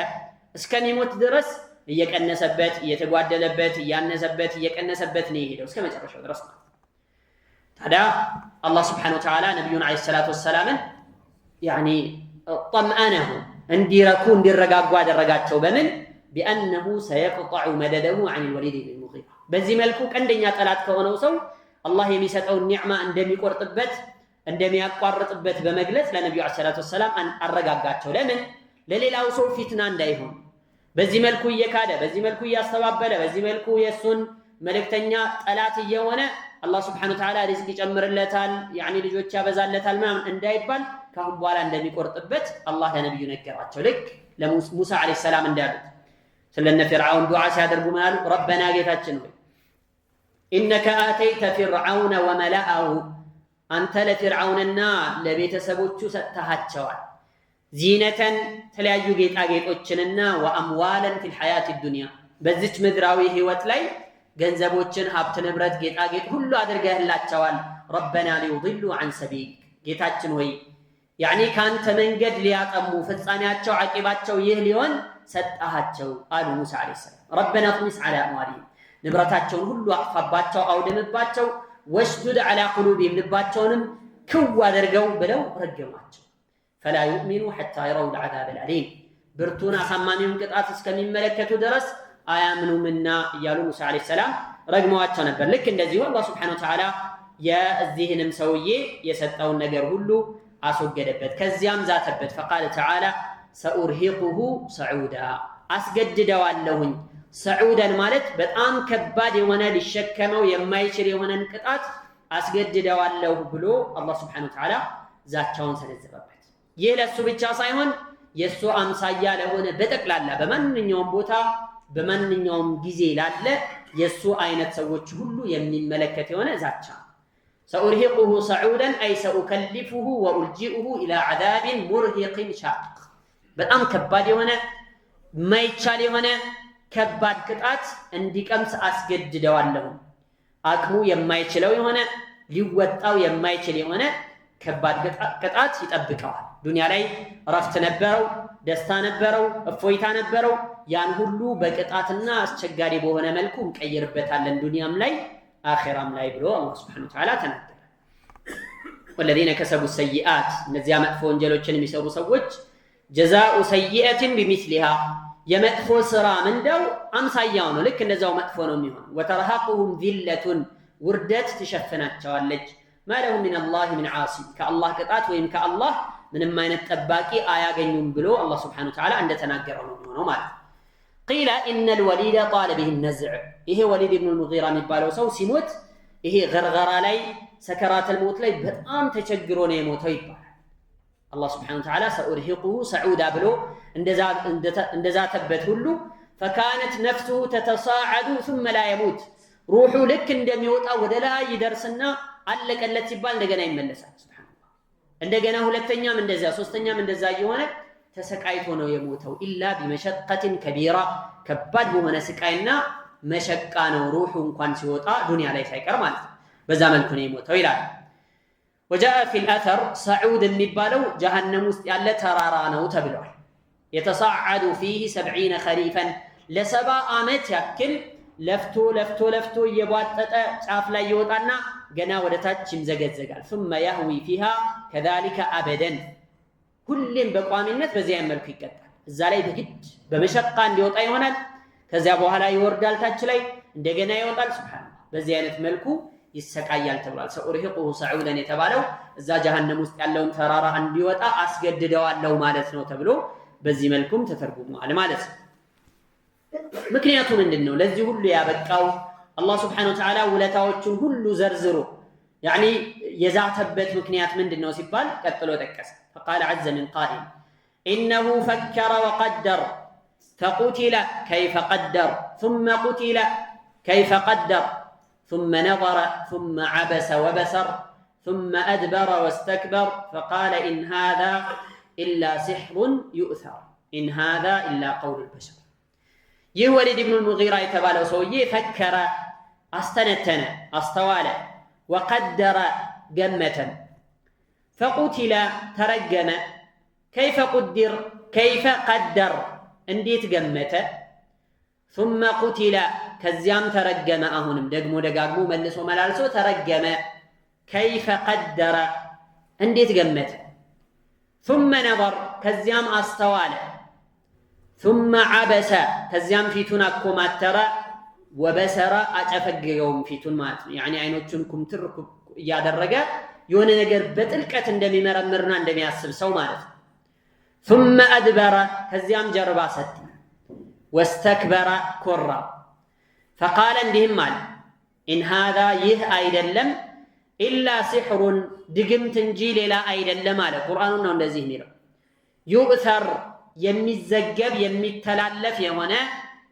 እስከሚሞት ድረስ እየቀነሰበት እየተጓደለበት እያነሰበት እየቀነሰበት ነው የሄደው እስከ መጨረሻው ድረስ ማለት። ታዲያ አላህ ስብሓነሁ ወተዓላ ነቢዩን ዓለይሂ ሰላቱ ወሰላምን ጠምአነሁ እንዲረኩ እንዲረጋጉ አደረጋቸው። በምን ቢአነሁ ሰየቅጠዑ መደደሁ ዐኒል ወሊድ ኢብኒል ሙጊራ በዚህ መልኩ ቀንደኛ ጠላት ከሆነው ሰው አላህ የሚሰጠውን ኒዕማ እንደሚቆርጥበት እንደሚያቋርጥበት በመግለጽ ለነቢዩ ዓለይሂ ሰላቱ ወሰላም አረጋጋቸው። ለምን? ለሌላው ሰው ፊትና እንዳይሆን በዚህ መልኩ እየካደ በዚህ መልኩ እያስተባበለ በዚህ መልኩ የእሱን መልእክተኛ ጠላት እየሆነ አላህ ስብሓነሁ ወተዓላ ሪዝቅ ይጨምርለታል ልጆች ያበዛለታል ምናምን እንዳይባል ካሁን በኋላ እንደሚቆርጥበት አላህ ለነቢዩ ነገራቸው። ልክ ለሙሳ ዓለይሂ ሰላም እንዳሉት ስለነ ፊርዓውን ዱዓ ሲያደርጉ ምን አሉ? ረበና ጌታችን ሆይ ኢነከ አተይተ ፊርዓውነ ወመላአሁ አንተ ለፊርዓውንና ለቤተሰቦቹ ሰጥተሃቸዋል ዚነተን ተለያዩ ጌጣጌጦችንና ወአምዋለን ፊል ሐያት ዱንያ በዚች ምድራዊ ህይወት ላይ ገንዘቦችን ሀብት ንብረት ጌጣጌጥ ሁሉ አድርገህላቸዋል። ረበና ሊዩድሉ ዐን ሰቢሊክ ጌታችን ሆይ ከአንተ መንገድ ሊያጠሙ ፍጻሜያቸው ዓቂባቸው ይህ ሊሆን ሰጣሃቸው አሉ ሙሳ ዓለይሂ ሰላም። ረበና ጥሚስ ዐላ አምዋሊሂም ንብረታቸውን ሁሉ አጥፋባቸው አውድምባቸው፣ ወሽዱድ ዐላ ቁሉቢሂም ልባቸውንም ክው አድርገው ብለው ረገሟቸው። ፈላ ዩእሚኑ ሐታ የረውል ዐዛበል አሊም ብርቱን አሳማሚውን ቅጣት እስከሚመለከቱ ድረስ አያምኑምና እያሉ ሙሳ ዓለይሂ ሰላም ረግመዋቸው ነበር። ልክ እንደዚሁ አላህ ሱብሓነሁ ወተዓላ የዚህንም ሰውዬ የሰጠውን ነገር ሁሉ አስወገደበት። ከዚያም ዛተበት። ፈቃለ ተዓላ ሰኡርሂቁሁ ሰዑዳ አስገድደዋለሁኝ። ሰዑደን ማለት በጣም ከባድ የሆነ ሊሸከመው የማይችል የሆነን ቅጣት አስገድደዋለሁ ብሎ አላህ ሱብሓነሁ ወተዓላ ዛቻውን ሰነዘረበት። ይህ ለሱ ብቻ ሳይሆን የሱ አምሳያ ለሆነ በጠቅላላ በማንኛውም ቦታ በማንኛውም ጊዜ ላለ የሱ አይነት ሰዎች ሁሉ የሚመለከት የሆነ ዛቻ። ሰኡርሂቁሁ ሰዑደን አይ ሰኡከሊፉሁ ወኡልጂኡሁ ኢላ ዐዛቢን ሙርሂቅን ሻቅ በጣም ከባድ የሆነ ማይቻል የሆነ ከባድ ቅጣት እንዲቀምስ አስገድደዋለሁ። አቅሙ የማይችለው የሆነ ሊወጣው የማይችል የሆነ ከባድ ቅጣት ይጠብቀዋል። ዱንያ ላይ እረፍት ነበረው፣ ደስታ ነበረው፣ እፎይታ ነበረው። ያን ሁሉ በቅጣትና አስቸጋሪ በሆነ መልኩ እንቀይርበታለን ዱንያም ላይ አኺራም ላይ ብሎ አላህ ሱብሓነሁ ወተዓላ ተናገረ። ወለዚነ ከሰቡ ሰይአት እነዚያ መጥፎ ወንጀሎችን የሚሰሩ ሰዎች ጀዛኡ ሰይአትን ቢሚስሊሃ የመጥፎ ስራ ምንዳው አምሳያው ነው። ልክ እንደዛው መጥፎ ነው የሚሆነው። ወተርሃቁሁም ዚለቱን ውርደት ትሸፍናቸዋለች። ማለሁም ሚነላሂ ሚን ዓሲም ከአላህ ቅጣት ወይም ከአላህ ምንም አይነት ጠባቂ አያገኙም ብሎ አላህ ሱብሓነሁ ወተዓላ እንደተናገረው ነው የሚሆነው ማለት። ቂለ ኢነል ወሊደ ጣለ ቢሂ ነዝዕ ይሄ ወሊድ ኢብኑል ሙጊራ የሚባለው ሰው ሲሞት ይሄ ገርገራ ላይ ሰከራተል ሞት ላይ በጣም ተቸግሮ ነው የሞተው ይባላል። አላህ ሱብሓነሁ ወተዓላ ሰኡርሂቁሁ ሰዑዳ ብሎ እንደዛተበት ሁሉ ፈካነት ነፍሱሁ ተተሳዓዱ ثم لا يموت ሩሑ ልክ እንደሚወጣ ወደ ላይ ይደርስና አለቀለት ሲባል እንደገና ይመለሳል። ሱብሃንአላህ እንደገና ሁለተኛም እንደዛ ሶስተኛም እንደዛ እየሆነ ተሰቃይቶ ነው የሞተው። ኢላ ቢመሸቀትን ከቢራ ከባድ በሆነ ስቃይና መሸቃ ነው ሩሑ እንኳን ሲወጣ ዱንያ ላይ ሳይቀር ማለት ነው። በዛ መልኩ ነው የሞተው ይላል። ወጃአ ፊል አተር ሰዑድ የሚባለው ጀሃነም ውስጥ ያለ ተራራ ነው ተብሏል። የተሰዓዱ ፊህ 70 ኸሪፈን ለ70 ዓመት ያክል ለፍቶ እየቧጠጠ ጫፍ ላይ ይወጣና ገና ወደ ታች ይምዘገዘጋል። ثم يهوي فيها كذلك ابدا ሁሌም በቋሚነት በዚያ መልኩ ይቀጣል። እዛ ላይ በግድ በመሸቃ እንዲወጣ ይሆናል። ከዚያ በኋላ ይወርዳል ታች ላይ እንደገና ይወጣል። ሱብሃንአላህ በዚህ አይነት መልኩ ይሰቃያል ተብሏል። ሰኡርሂቁሁ ሰዑደን የተባለው እዛ ጀሃነም ውስጥ ያለውን ተራራ እንዲወጣ አስገድደዋለሁ ማለት ነው ተብሎ በዚህ መልኩም ተተርጉሟል ማለት ነው። ምክንያቱ ምንድነው? ለዚህ ሁሉ ያበቃው አላህ Subhanahu Wa Ta'ala ውለታዎቹን ሁሉ ዘርዝሮ ያኒ የዛተበት ምክንያት ምንድነው ሲባል ቀጥሎ ጠቀሰ። فقال عز من قائل إنه فكر وقدر فقتل كيف قدر ثم قتل كيف قدر ثم نظر ثم عبس وبسر ثم أدبر واستكبر فقال إن هذا إلا سحر يؤثر إن هذا إلا قول البشر. يولد ابن المغيرة يتبالو سويه فكر استنتن استوال وقدر جمة فقتل ترجم كيف قدر كيف قدر انديت جمة ثم قتل كزيام ترجم أهونم دقمو دقاقمو ملسو ملالسو ترجم كيف قدر انديت جمة ثم نظر كزيام استوال ثم عبس كزيام فيتون أكو ماترى وبسر أتفق يوم فيتون مات يعني عينوتون كمتر يا درجة يون نجر بتلكة اندمي مرمرنا اندمي أسب سو مالت ثم أدبر كزيام جربا ست واستكبر كرة فقال اندهم مال إن هذا يه أيدلم إلا سحر دقم تنجيل لا أيدلم مال قرآننا الذي ميرا يؤثر የሚዘገብ የሚተላለፍ የሆነ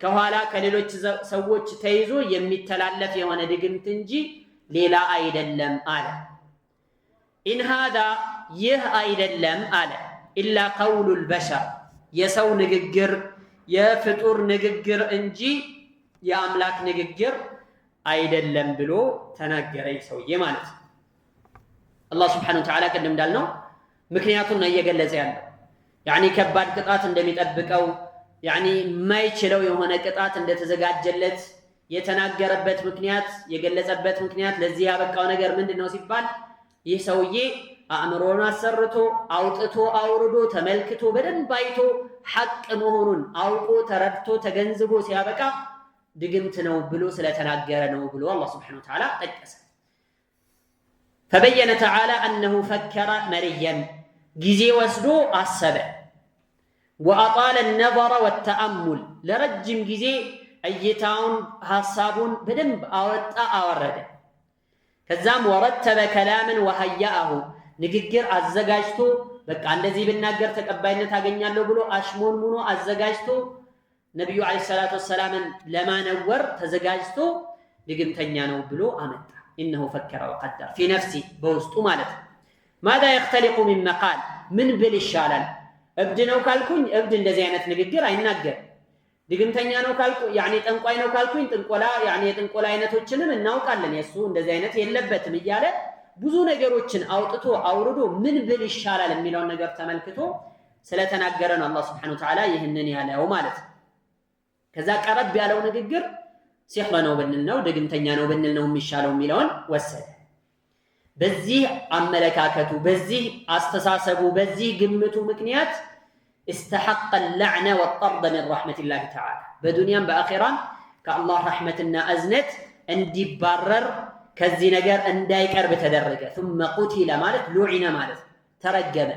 ከኋላ ከሌሎች ሰዎች ተይዞ የሚተላለፍ የሆነ ድግምት እንጂ ሌላ አይደለም አለ። ኢን ሃዛ ይህ አይደለም አለ ኢላ ቀውሉል በሸር የሰው ንግግር የፍጡር ንግግር እንጂ የአምላክ ንግግር አይደለም ብሎ ተናገረ ሰውዬ ማለት ነው። አላህ Subhanahu Wa Ta'ala ቅድም እንዳልነው ምክንያቱን ነው እየገለጸ ያለው ያኒ ከባድ ቅጣት እንደሚጠብቀው ያኒ የማይችለው የሆነ ቅጣት እንደተዘጋጀለት የተናገረበት ምክንያት የገለጸበት ምክንያት ለዚህ ያበቃው ነገር ምንድነው ሲባል ይህ ሰውዬ አእምሮን አሰርቶ አውጥቶ አውርዶ ተመልክቶ በደንብ አይቶ ሐቅ መሆኑን አውቆ ተረድቶ ተገንዝቦ ሲያበቃ ድግምት ነው ብሎ ስለተናገረ ነው ብሎ አላህ Subhanahu Wa Ta'ala ጠቀሰ። فبين تعالى أنه فكر مريا ጊዜ ወስዶ አሰበ وأطال النظر والتأمل لرجم ጊዜ እይታውን ሐሳቡን በደንብ አወጣ አወረደ። ከዛም ወረተበ ከላምን ወህያአሁ ንግግር አዘጋጅቶ በቃ እንደዚህ ብናገር ተቀባይነት አገኛለሁ ብሎ አሽሞንሙኖ አዘጋጅቶ ነብዩ አለይሂ ሰላቱ ወሰላምን ለማነወር ተዘጋጅቶ ድግምተኛ ነው ብሎ አመጣ። إنه فكر وقدر في نفسي በውስጡ ማለት ነው። ماذا يختلق من مقال من بالشالل እብድ ነው ካልኩኝ እብድ እንደዚህ አይነት ንግግር አይናገር። ድግምተኛ ነው ካልኩ ያኒ ጠንቋይ ነው ካልኩኝ ጥንቆላ ያኒ የጥንቆላ አይነቶችንም እናውቃለን የሱ እንደዚህ አይነት የለበትም እያለ ብዙ ነገሮችን አውጥቶ አውርዶ ምን ብል ይሻላል የሚለውን ነገር ተመልክቶ ስለተናገረ ነው አላህ Subhanahu Wa Ta'ala ይህንን ያለው ማለት ነው። ከዛ ቀረብ ያለው ንግግር ሲህር ነው ብንል ነው ድግምተኛ ነው ብንል ነው የሚሻለው የሚለውን ወሰደ። በዚህ አመለካከቱ በዚህ አስተሳሰቡ በዚህ ግምቱ ምክንያት استحق اللعنة والطرد من رحمة الله تعالى بدنيا بآخرة كالله رحمتنا أزنت اندي بارر كذي نجار انداي كرب تدرجة ثم قتل مالت لعن مالت ترجم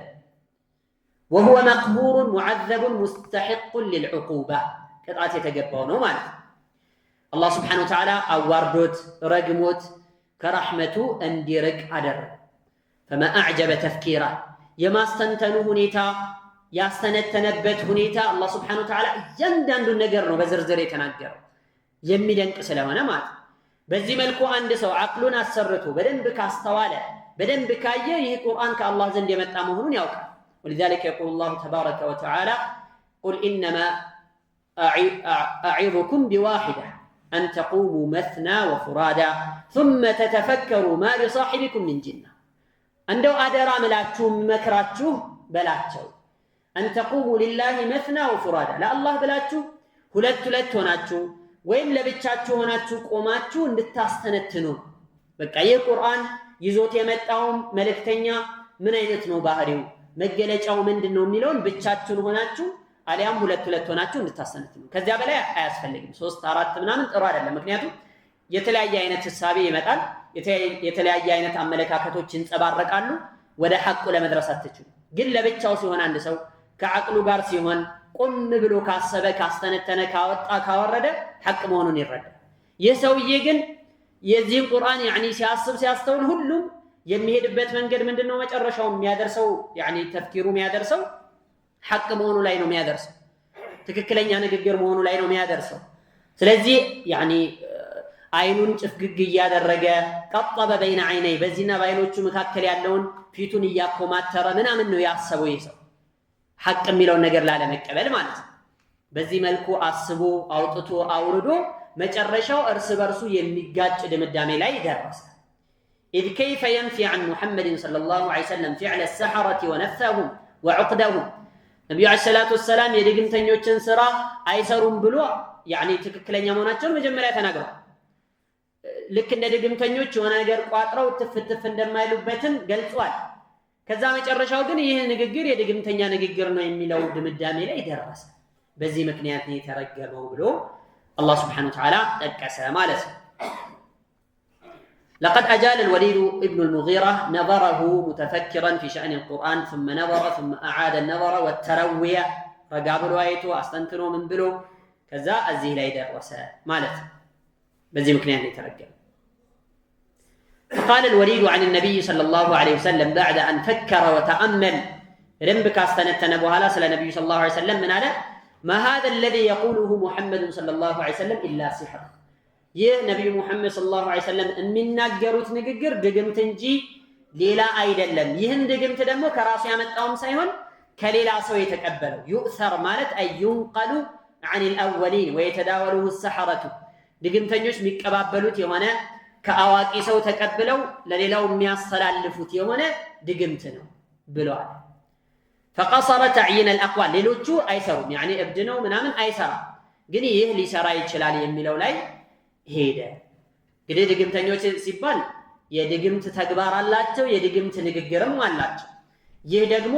وهو مقهور معذب مستحق للعقوبة كتعات يتجبونه مالت الله سبحانه وتعالى أوردت رجمت كرحمته اندي رج عدر فما أعجب تفكيره يما استنتنه نيتا ያስተነተነበት ሁኔታ አላህ Subhanahu Wa Ta'ala እያንዳንዱን ነገር ነው በዝርዝር የተናገረው የሚደንቅ ስለሆነ ማለት በዚህ መልኩ አንድ ሰው አቅሉን አሰርቶ በደንብ ካስተዋለ በደንብ ካየ ይህ ቁርአን ከአላህ ዘንድ የመጣ መሆኑን ያውቃል። ولذلك يقول الله تبارك وتعالى قل إنما أعظكم بواحدة أن تقوموا مثنى وفرادا ثم تتفكروا ما لصاحبكم من جنة عندو أدرى ملاكتو مكراتشو بلاتشو أن تقوموا لله مثنى وفرادا لا الله بلاتشو ሁለት ሆናችሁ ወይም ለብቻችሁ ሆናችሁ ቆማችሁ እንድታስተነትኑ በቃ የቁርአን ይዞት የመጣው መልእክተኛ ምን አይነት ነው ባህሪው መገለጫው ምንድነው የሚለውን ብቻችሁን ሆናችሁ አሊያም ሁለት ሆናችሁ እንድታስተነትኑ ከዚያ በላይ አያስፈልግም 3 4 ምናምን ጥሩ አይደለም ምክንያቱም የተለያየ አይነት ሐሳብ ይመጣል የተለያየ አይነት አመለካከቶች እንጸባረቃሉ ወደ ሐቁ ለመድረስ አትችሉ ግን ለብቻው ሲሆን አንድ ሰው ከአቅሉ ጋር ሲሆን ቆም ብሎ ካሰበ ካስተነተነ ካወጣ ካወረደ ሐቅ መሆኑን ይረዳል የሰውዬ ግን የዚህን ቁርአን ያኒ ሲያስተውል ሁሉም የሚሄድበት መንገድ ምንድነው መጨረሻው የሚያደርሰው ያኒ ተፍኪሩ የሚያደርሰው ሐቅ መሆኑ ላይ ነው የሚያደርሰው ትክክለኛ ንግግር መሆኑ ላይ ነው የሚያደርሰው ስለዚህ ያኒ አይኑን ጭፍግግ ያደረገ ቀጠበ በይነ አይነይ በዚህና ባይኖቹ መካከል ያለውን ፊቱን ያኮማተረ ምናምን ነው ያሰበው ይሰው ሐቅ የሚለውን ነገር ላለመቀበል ማለት ነው በዚህ መልኩ አስቦ አውጥቶ አውርዶ መጨረሻው እርስ በርሱ የሚጋጭ ድምዳሜ ላይ ደረሰ إذ كيف ينفي عن محمد صلى الله عليه وسلم فعل السحرة ونفثهم وعقدهم النبي عليه الصلاة والسلام የድግምተኞችን ስራ አይሰሩም ብሎ يعني ትክክለኛ መሆናቸውን መጀመሪያ ተናግሯል ልክ እንደ ድግምተኞች የሆነ ነገር ቋጥረው ትፍትፍ እንደማይሉበትም ገልጿል ከዛ መጨረሻው ግን ይህ ንግግር የድግምተኛ ንግግር ነው የሚለው ድምዳሜ ላይ ደረሰ በዚህ ምክንያት ነው የተረገመው ብሎ አላህ Subhanahu Wa Ta'ala ጠቀሰ ማለት ነው لقد أجال الوليد ابن المغيرة نظره متفكرا في شأن القرآن ثم نظر ثم أعاد النظر والتروية رقاب روايته أستنتنه من بلو كذا أزيه لا يدرس مالت بزي مكنيان يترقب قال الوليد عن النبي صلى الله عليه وسلم بعد أن فكر وتأمل رنبك أستنتنبها لا سل النبي صلى الله عليه وسلم من هذا ما هذا الذي يقوله محمد صلى الله عليه وسلم إلا سحر ይህ ነብዩ መሐመድ ሰለላሁ ዐለይሂ ወሰለም የሚናገሩት ንግግር ድግምት እንጂ ሌላ አይደለም ይህን ድግምት ደግሞ ከራሱ ያመጣውም ሳይሆን ከሌላ ሰው የተቀበለው يؤثر ማለት አይንቀሉ عن الاولين ويتداوله السحرة ድግምተኞች የሚቀባበሉት የሆነ ከአዋቂ ሰው ተቀብለው ለሌላው የሚያስተላልፉት የሆነ ድግምት ነው ብለዋል فقصر تعيين الاقوال ሌሎቹ አይሰሩም يعني እብድ ነው ምናምን አይሰራ ግን ይህ ሊሰራ ይችላል የሚለው ላይ ሄደ እንግዲህ ድግምተኞች ሲባል የድግምት ተግባር አላቸው የድግምት ንግግርም አላቸው ይህ ደግሞ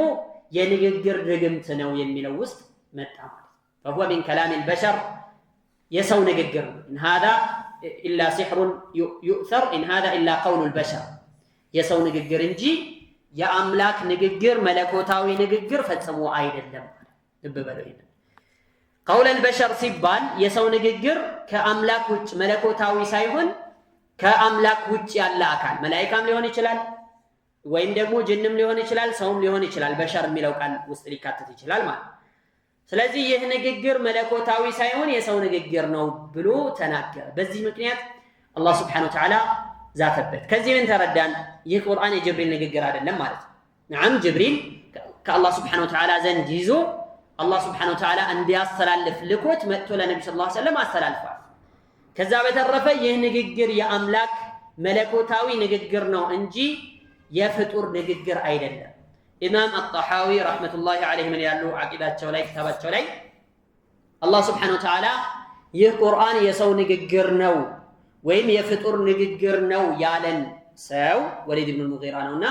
የንግግር ድግምት ነው የሚለው ውስጥ መጣ ማለት فهو من كلام البشر የሰው ንግግር ان هذا الا سحر يؤثر ان هذا الا قول البشر የሰው ንግግር እንጂ የአምላክ ንግግር መለኮታዊ ንግግር ፈጽሞ አይደለም ልብ በለው ይሄን قول البشر ሲባል የሰው ንግግር ከአምላክ ውጭ መለኮታዊ ሳይሆን ከአምላክ ውጭ ያለ አካል መላእክትም ሊሆን ይችላል ወይም ደግሞ ጅንም ሊሆን ይችላል ሰውም ሊሆን ይችላል በሸር የሚለው ቃል ውስጥ ሊካተት ይችላል ማለት ስለዚህ ይህ ንግግር መለኮታዊ ሳይሆን የሰው ንግግር ነው ብሎ ተናገረ በዚህ ምክንያት አላህ Subhanahu Wa Ta'ala ዛተበት ከዚህ ምን ተረዳን ይህ ቁርአን የጅብሪል ንግግር አይደለም ማለት ነው نعم ጅብሪል ከአላህ Subhanahu Wa Ta'ala ዘንድ ይዞ አላህ Subhanahu Wa Ta'ala እንዲያስተላልፍ ልኮት መጥቶ ለነብዩ ሰለላሁ ዐለይሂ ወሰለም አስተላልፏል ከዛ በተረፈ ይህ ንግግር የአምላክ መለኮታዊ ንግግር ነው እንጂ የፍጡር ንግግር አይደለም ኢማም አጣሐዊ ረህመቱላሂ ዐለይሂ ምን ያሉ አቂዳቸው ላይ ክታባቸው ላይ አላህ Subhanahu Wa Ta'ala ይህ ቁርአን የሰው ንግግር ነው ወይም የፍጡር ንግግር ነው ያለን ሰው ወሊድ ኢብኑ ሙጊራ ነውና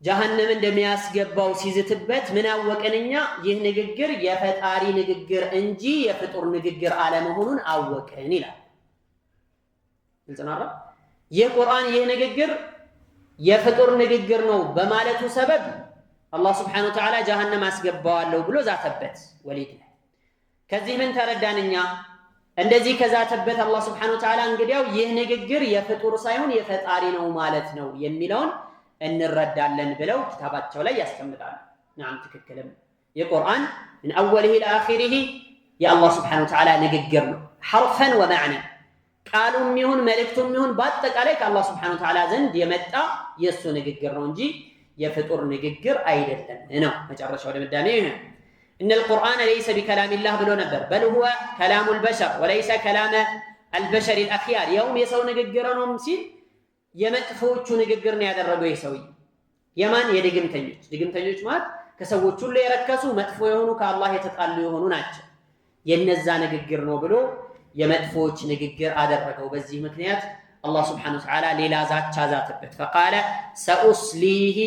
ጀሃነም እንደሚያስገባው ሲዝትበት ምን አወቀንኛ ይህ ንግግር የፈጣሪ ንግግር እንጂ የፍጡር ንግግር አለመሆኑን አወቀን ይላል እንተናራ የቁርአን ይህ ንግግር የፍጡር ንግግር ነው በማለቱ ሰበብ አላህ Subhanahu Wa Ta'ala ጀሃነም አስገባዋለሁ ብሎ ዛተበት ወሊድ ከዚህ ምን ተረዳንኛ እንደዚህ ከዛተበት አላህ Subhanahu Wa Ta'ala እንግዲያው ይህ ንግግር የፍጡር ሳይሆን የፈጣሪ ነው ማለት ነው የሚለውን እንረዳለን ብለው ክታባቸው ላይ ያስቀምጣሉ نعم ትክክልም የቁርአን من اوله الى اخره يا الله سبحانه وتعالى ንግግር ነው حرفا ومعنى ቃሉም ይሁን መልእክቱም ይሁን በአጠቃላይ ከአላህ ሱብሓነሁ ወተዓላ ዘንድ የመጣ የእሱ ንግግር ነው እንጂ የፍጡር ንግግር አይደለም ነው። መጨረሻው ድምዳሜ ይሄ إن القرآن ليس بكلام الله بلو نبر بل هو كلام البشر وليس كلام البشر الأخيار يوم يسو نققرنهم سيد يمتفوچو نققرن يادرقو يسوي يمان يدقمتنيوش مات كسوچو اللي يركسو متفو يهونو كالله يتطالو يهونو ناچو ينزا نققرنو بلو يمتفوچ نققر آدرقو بزيه مكنيات الله سبحانه وتعالى ليلا ذات تبت فقال سأصليه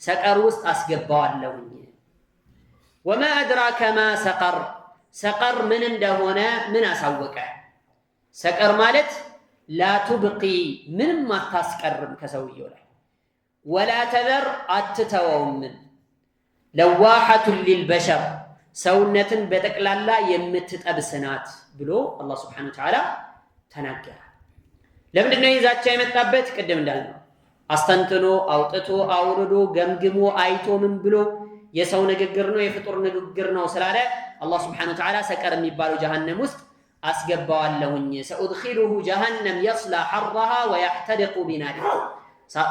سقر وسط أسقبال لوني وما أدراك ما سقر من اندهونا من أسوكه سقر مالت لا تبقي من ما تسكرم كسوي له ولا تذر أتتوم من لواحة للبشر سونة بتقلال يمتت أبسنات بلو الله سبحانه وتعالى تنقر لمن إنه إذا كان متثبت قدم دالنا أستنتنو أوتتو أوردو جمجمو أيتو من بلو የሰው ንግግር ነው የፍጡር ንግግር ነው ስላለ አላህ Subhanahu Wa Ta'ala ሰቀር የሚባለው ጀሃነም ውስጥ አስገባዋለሁኝ سأدخله جهنم يصلى حرها ويحترق بنارها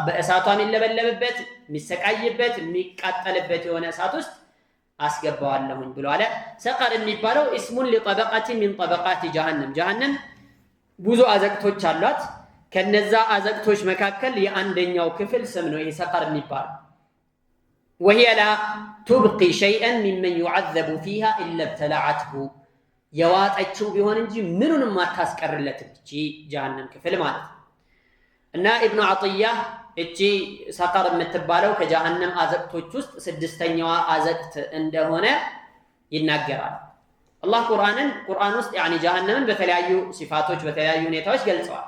በእሳቷ የሚለበለብበት የሚሰቃይበት የሚቃጠልበት የሆነ እሳት ውስጥ አስገባዋለሁኝ ብሎ አለ። ሰቀር የሚባለው اسم لطبقة من طبقات جهنم ብዙ አዘቅቶች አሏት። ከነዛ አዘቅቶች መካከል የአንደኛው ክፍል ስም ነው ይሄ ሰቀር የሚባለው وهي لا تبقي شيئا ممن يعذب فيها إلا ابتلعته يواتأچو بيهون انجي منون ما تاسكرلت اجي جهنم كفل مالت እና ኢብኑ አጥያ እቺ ሰቀር የምትባለው ከጀሃነም አዘቅቶች ውስጥ ስድስተኛዋ አዘቅት እንደሆነ ይናገራል። አላህ ቁርአን ውስጥ ያኒ ጀሃነምን በተለያዩ ሲፋቶች በተለያዩ ሁኔታዎች ገልጸዋል።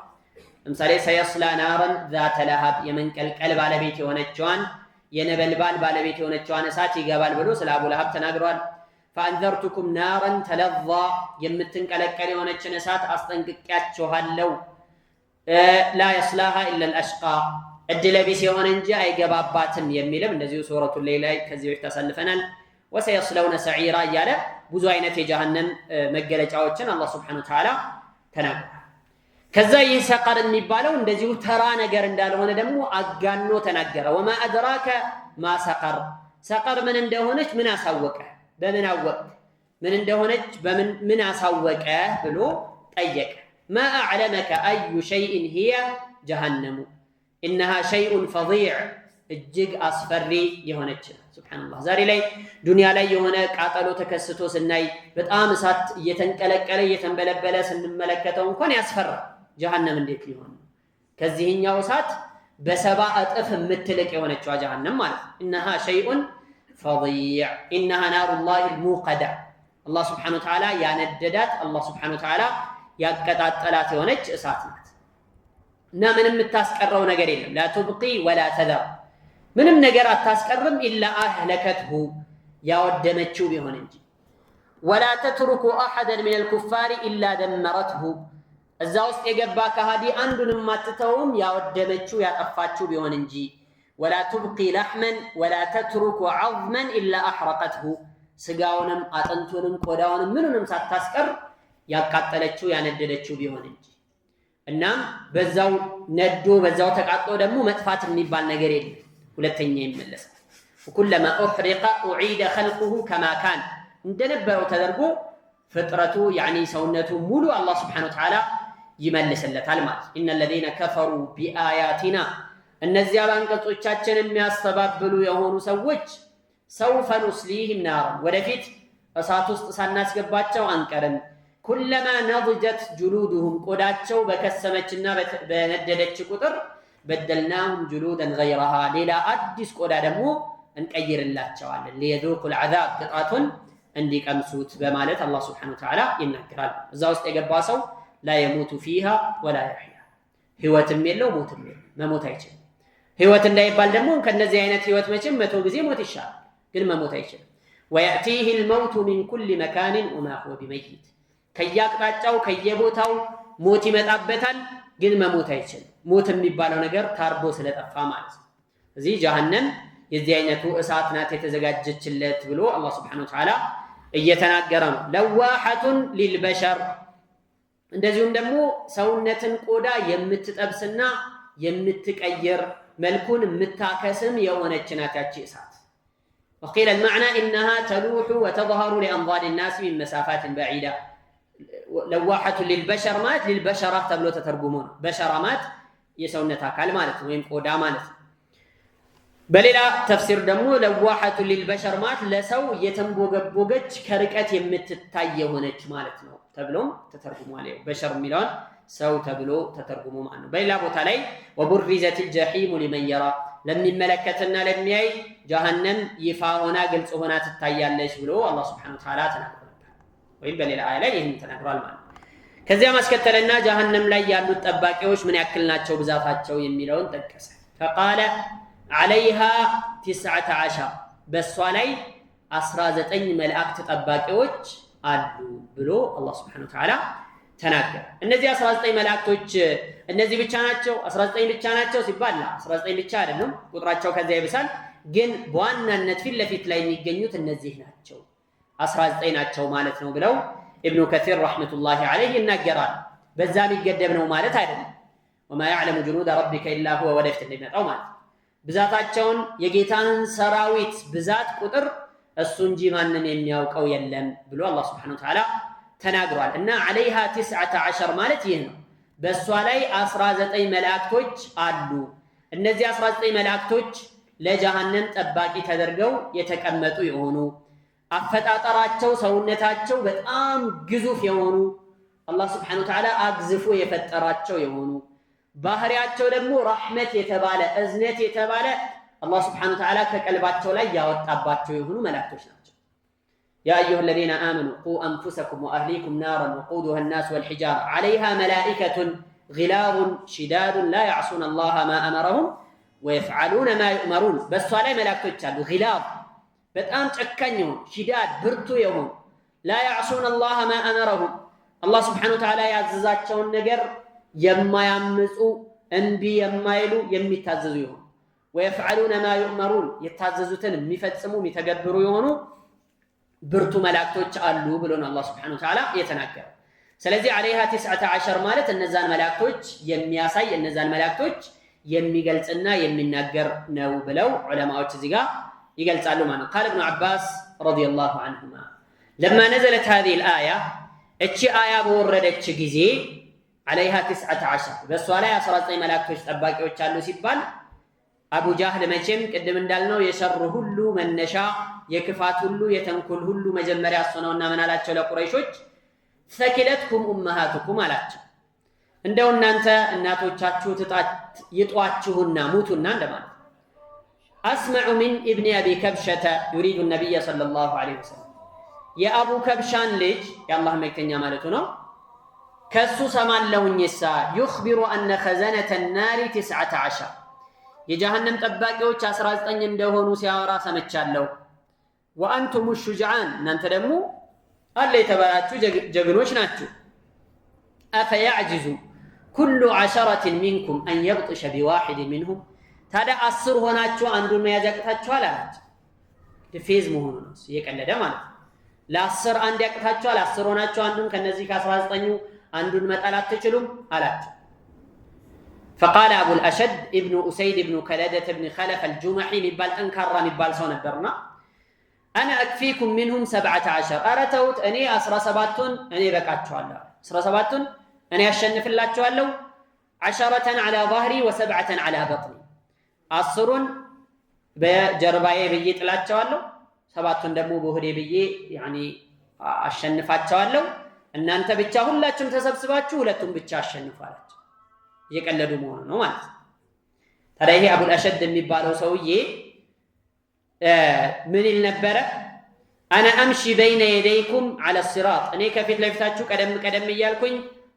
ለምሳሌ ሰየስላ ናረን ذات لهب የመንቀልቀል ባለቤት የሆነችዋን የነበልባል ባለቤት የሆነችዋን እሳት ይገባል ብሎ ስለ አቡ ለሀብ ተናግሯል። فأنذرتكم نارا تلظى የምትንቀለቀል የሆነችን እሳት አስጠንቅቄያችኋለሁ لا يصلاها إلا الأشقى እድለቢስ የሆነ እንጂ አይገባባትም የሚልም እንደዚሁ ሱረቱል ሌይል ላይ ከዚህ በፊት ተሰልፈናል። وسيصلون سعيرا እያለ ብዙ አይነት የጀሃነም መገለጫዎችን አላህ Subhanahu Wa Ta'ala ተናግሯል። ከዛ ይህ ሰቀር የሚባለው እንደዚሁ ተራ ነገር እንዳልሆነ ደግሞ አጋኖ ተናገረ። وما أدراك ما ሰቀር ምን እንደሆነች ምን አሳወቀ በምን አወቅ ምን እንደሆነች በምን አሳወቀ ብሎ ጠየቀ። ما أعلمك أي شيء هي جهنم إنها شيء فظيع እጅግ አስፈሪ የሆነች ሱብሃንአላህ። ዛሬ ላይ ዱንያ ላይ የሆነ ቃጠሎ ተከስቶ ስናይ በጣም እሳት እየተንቀለቀለ እየተንበለበለ ስንመለከተው እንኳን ያስፈራል። ጀሃነም እንዴት ሊሆን ከዚህኛው እሳት በሰባ እጥፍ የምትልቅ የሆነችው ጀሃነም ማለት إنها شيء فظيع إنها نار الله الموقدة الله سبحانه وتعالى ያነደዳት الله سبحانه وتعالى ያቀጣጠላት የሆነች እሳት ናት እና ምንም የምታስቀረው ነገር የለም። لا تبقي ولا تذر ምንም ነገር አታስቀርም إلا أهلكته ያወደመችው ቢሆን እንጂ ولا تترك أحدا من الكفار إلا دمرته እዛ ውስጥ የገባ ከሃዲ አንዱንም ማትተውም ያወደመችው ያጠፋችው ቢሆን እንጂ ولا تبقي لحما ولا تترك عظما إلا أحرقته ስጋውንም አጥንቱንም ቆዳውንም ምንንም ሳታስቀር ያቃጠለችው ያነደደችው ቢሆን እንጂ እናም በዛው ነዶ በዛው ተቃጥሎ ደግሞ መጥፋት የሚባል ነገር የለም። ሁለተኛ ይመለሳል። وكلما أحرق أعيد خلقه كما كان እንደነበረው ተደርጎ ፍጥረቱ ያኒ ሰውነቱ ሙሉ አላህ Subhanahu Wa Ta'ala ይመልስለታል ማለት إن الذين كفروا بآياتنا እነዚያ ባንቀጾቻችን የሚያስተባብሉ የሆኑ ሰዎች سوف نصليهم نارا ወደፊት እሳት ውስጥ ሳናስገባቸው አንቀርም كلما نضجت جلودهم ቆዳቸው በከሰመችና በነደደች ቁጥር بدلناهم جلودا غيرها ሌላ አዲስ ቆዳ ደግሞ እንቀይርላቸዋለን ليذوقوا العذاب ቅጣቱን እንዲቀምሱት በማለት አላህ Subhanahu Wa Ta'ala ይናገራል። እዛ ውስጥ የገባ ሰው لا يموت فيها ولا يحيا ህይወትም የለው ሞትም የለው መሞት አይችልም። ህይወት እንዳይባል ደግሞ ከነዚህ አይነት ህይወት መቼም 100 ጊዜ ሞት ይሻላል ግን መሞት አይችልም። ويأتيه الموت من كل مكان وما هو بميت ከያቅጣጫው ከየቦታው ሞት ይመጣበታል ግን መሞት አይችልም። ሞት የሚባለው ነገር ታርዶ ስለጠፋ ማለት ነው። እዚህ ጀሃነም የዚህ አይነቱ እሳት ናት የተዘጋጀችለት ብሎ አላህ Subhanahu Wa Ta'ala እየተናገረ ነው። ለዋሐቱን ሊልበሸር እንደዚሁም ደግሞ ሰውነትን ቆዳ የምትጠብስና የምትቀይር መልኩን የምታከስም የሆነች ናት ያቺ እሳት። وقيل المعنى إنها تلوح وتظهر لأنظار الناس من مسافات بعيدة. لواحة للبشر مات للبشرة تبلو تترجمون بشرة مات يسونتها كالمالت وين قودا مالت. بل لا تفسير دمو لواحة للبشر مات لسو يتنبوغج كركات يمتتاي هونج مالت نو تبلوم تترجموا عليه بشر ميلون سو تبلو تترجموا معنا. بل لا بوتالي وبرزت الجحيم لمن يرى لم يملكتنا لم يي جهنم يفاونا قلت هنا تتايالش بلو الله سبحانه وتعالى تنقل وين بل الآية لا يهم تنقل المعنى. كذا ما سكتلنا جهنم لا يالو الطباقيوش من يأكلناتشو بزافاتشو يميلون تنكسر. فقال عليها 19 بس علي 19 ملائكة طباقيوش አሉ ብሎ አላህ Subhanahu Wa Ta'ala ተናገረ። እነዚህ 19 መላእክቶች እነዚህ ብቻ ናቸው 19 ብቻ ናቸው ሲባል 19 ብቻ አይደለም ቁጥራቸው ከዚያ ይብሳል። ግን በዋናነት ፊት ለፊት ላይ የሚገኙት እነዚህ ናቸው 19 ናቸው ማለት ነው ብለው ኢብኑ ከሲር ረህመቱላሂ ዐለይሂ ይናገራል። በዛ የሚገደብ ነው ማለት አይደለም። وما يعلم جنود ربك الا هو ወደፊት እንደሚመጣው ማለት ብዛታቸውን የጌታን ሰራዊት ብዛት ቁጥር እሱ እንጂ ማንንም የሚያውቀው የለም ብሎ አላህ Subhanahu Wa Ta'ala ተናግሯል። እና عليها 19 ማለት ይህ ነው። በሷ ላይ 19 መላእክቶች አሉ። እነዚህ 19 መላእክቶች ለጀሃነም ጠባቂ ተደርገው የተቀመጡ የሆኑ አፈጣጠራቸው ሰውነታቸው በጣም ግዙፍ የሆኑ አላህ Subhanahu Wa Ta'ala አግዝፎ የፈጠራቸው የሆኑ ባህሪያቸው ደግሞ ረህመት የተባለ እዝነት የተባለ አላህ Subhanahu Wa Ta'ala ከቀልባቸው ላይ ያወጣባቸው የሆኑ መላእክቶች ናቸው። يا أيها الذين آمنوا قوا أنفسكم وأهليكم نارا وقودها الناس والحجارة عليها ملائكة غلاظ شداد لا يعصون الله ما أمرهم ويفعلون ما يؤمرون. بس على ملائكة غلاظ በጣም ጨካኝ የሆኑ ሽዳድ ብርቱ የሆኑ لا يعصون الله ما أمرهم الله سبحانه وتعالى ያዘዛቸውን ነገር የማያምፁ እንቢ የማይሉ የሚታዘዙ ይሆኑ ويفعلون ما يؤمرون የታዘዙትን የሚፈጽሙ የሚተገብሩ የሆኑ ብርቱ መላእክቶች አሉ ብሎ ነው አላህ Subhanahu Wa Ta'ala የተናገረው። ስለዚህ عليها 19 ማለት እነዛን መላእክቶች የሚያሳይ እነዛን መላእክቶች የሚገልጽና የሚናገር ነው ብለው ዑለማዎች እዚህ ጋር ይገልጻሉ ማለት ነው። قال ابن عباس رضي الله عنهما لما نزلت هذه الآية እቺ አያ በወረደች ጊዜ عليها 19 በሷ ላይ 19 መላእክቶች ጠባቂዎች አሉ ሲባል አቡ ጃህል መቼም ቅድም እንዳልነው የሸር ሁሉ መነሻ የክፋት ሁሉ የተንኮል ሁሉ መጀመሪያ እሱ ነውና ምን አላቸው ለቁረይሾች ሰኪለትኩም ኡመሃቱኩም አላቸው። እንደው እናንተ እናቶቻችሁ ይጧችሁና ሙቱና እንደማለት أسمع من ابن أبي كبشة يريد النبي صلى الله عليه وسلم يا أبو كبشان ليج يا الله مكتنيا مالتنا كسو سمان له النساء يخبر أن خزنة النار 19 የጀሃነም ጠባቂዎች 19 እንደሆኑ ሲያወራ ሰምቻለሁ። وأنتم الشجعان እናንተ ደግሞ አለ የተባላችሁ ጀግኖች ናችሁ። أفيعجز كل 10 منكم أن يبطش بواحد منهم ታዲያ 10 ሆናችሁ አንዱን መያዝ ያቅታችኋል አላቸው። ዲፌዝ መሆኑ ነው እየቀለደ ማለት ለ10 አንድ ያቅታችኋል 10 ሆናችሁ አንዱን ከነዚህ ከ19ኙ አንዱን መጣል አትችሉም አላቸው። فقال أبو الأشد ابن أسيد ابن كلادة ابن خلف الجمحي نبال أنكر نبال صون الدرنا أنا أكفيكم منهم 17 أرتوت أني 17 أني بكاتشو الله 17 أني أشنف الله تشوالو 10 على ظهري و7 على بطني 10 بجرباي بيي ጥላቸዋለሁ 7 ደግሞ በሆዴ ብዬ يعني አሸንፋቸዋለሁ እናንተ ብቻ ሁላችሁም ተሰብስባችሁ ሁለቱም ብቻ አሸንፋላችሁ እየቀለዱ መሆኑ ነው ማለት ነው። ታዲያ ይሄ አቡል አሸድ የሚባለው ሰውዬ ምን ይል ነበረ? አና አምሺ በይነ የደይኩም አለ ሲራጥ እኔ ከፊት ለፊታችሁ ቀደም እያልኩኝ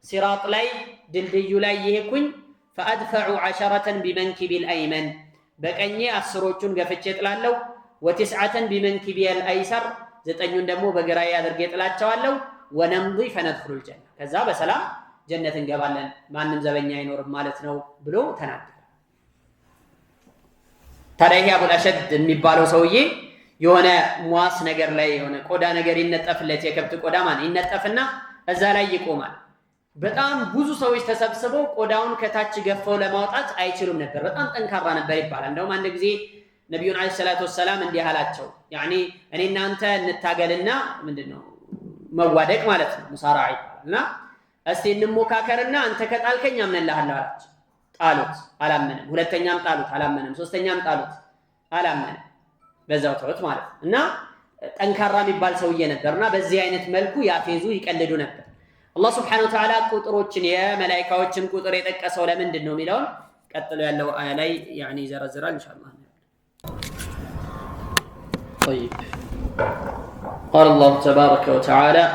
ሲራጥ ላይ ድልድዩ ላይ ይሄኩኝ فأدفع 10 بمنكبي الأيمن በቀኜ 10ዎቹን ገፍቼ ጥላለሁ و9 بمنكبي الأيسر 9ኙን ደግሞ በግራዬ አድርጌ ጥላቸዋለሁ ونمضي فندخل الجنة ከዛ በሰላም ጀነት እንገባለን ማንንም ዘበኛ አይኖርም ማለት ነው ብሎ ተናገረ። ታዲያ ይሄ አቡል አሸድ የሚባለው ሰውዬ የሆነ ሟስ ነገር ላይ የሆነ ቆዳ ነገር ይነጠፍለት የከብት ቆዳ ማን ይነጠፍና እዛ ላይ ይቆማል። በጣም ብዙ ሰዎች ተሰብስበው ቆዳውን ከታች ገፈው ለማውጣት አይችሉም ነበር። በጣም ጠንካራ ነበር ይባላል። እንደውም አንድ ጊዜ ነብዩን አለይሂ ሰላቱ ወሰላም እንዲህ አላቸው፣ ያኒ እኔ እናንተ እንታገልና ምንድነው መዋደቅ ማለት ነው ሙሳራዓ ይባላልና እስቲ እንሞካከርና አንተ ከጣልከኝ አምነልሃለሁ አላቸው። ጣሉት፣ አላመነም። ሁለተኛም ጣሉት፣ አላመነም። ሶስተኛም ጣሉት፣ አላመነም። በዛው ተውት ማለት ነው። እና ጠንካራ የሚባል ሰውዬ ነበርና በዚህ አይነት መልኩ ያፌዙ ይቀልዱ ነበር። አላህ Subhanahu Wa Ta'ala ቁጥሮችን የመላእክቶችን ቁጥር የጠቀሰው ለምንድን ነው የሚለውን ቀጥሎ ያለው አያ ላይ ያኒ ይዘረዝራል ኢንሻአላህ። طيب قال الله تبارك وتعالى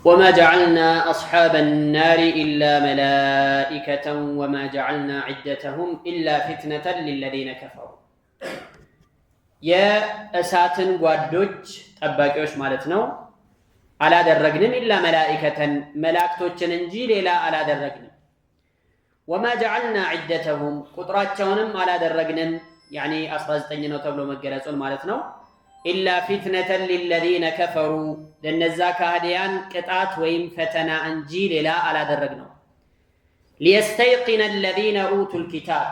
وما جعلنا أصحاب النار إلا ملائكة وما جعلنا عدتهم إلا فتنة للذين كفروا يا أساتن ጓዶች ጠባቂዎች ማለት ነው አላደረግንም ኢላ መላኢከተን መላእክቶችን እንጂ ሌላ አላደረግንም። ወማ ጀዐልና ዒደተሁም ቁጥራቸውንም አላደረግንም ያኒ 19 ነው ተብሎ መገለጹን ማለት ነው። ኢላ ፊትነተን ሊለዚነ ከፈሩ ለነዛ ካህዲያን ቅጣት ወይም ፈተና እንጂ ሌላ አላደረግነው። ሊየስተይቂነ አለዚነ ኡቱል ኪታብ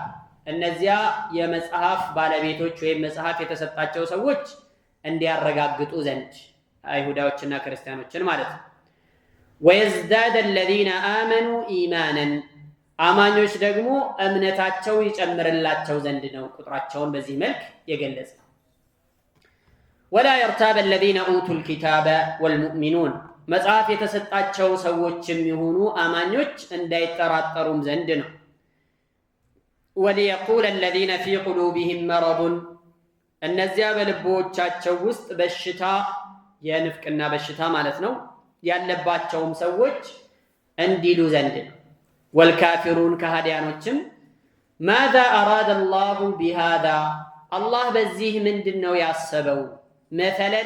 እነዚያ የመጽሐፍ ባለቤቶች ወይም መጽሐፍ የተሰጣቸው ሰዎች እንዲያረጋግጡ ዘንድ አይሁዳዎችና ክርስቲያኖችን ማለት ነው። ወየዝዳደ الذين آمنوا إيمانا አማኞች ደግሞ እምነታቸው ይጨምርላቸው ዘንድ ነው ቁጥራቸውን በዚህ መልክ የገለጸው። ولا يرتاب الذين أوتوا الكتاب والمؤمنون መጽሐፍ የተሰጣቸው ሰዎችም ይሁኑ አማኞች እንዳይጠራጠሩም ዘንድ ነው። وليقول الذين في قلوبهم مرض እነዚያ በልቦቻቸው ውስጥ በሽታ የንፍቅና በሽታ ማለት ነው ያለባቸውም ሰዎች እንዲሉ ዘንድ ነው። ወልካፊሩን ከሃዲያኖችም ماذا أراد الله بهذا الله በዚህ ምንድነው ያሰበው مثلا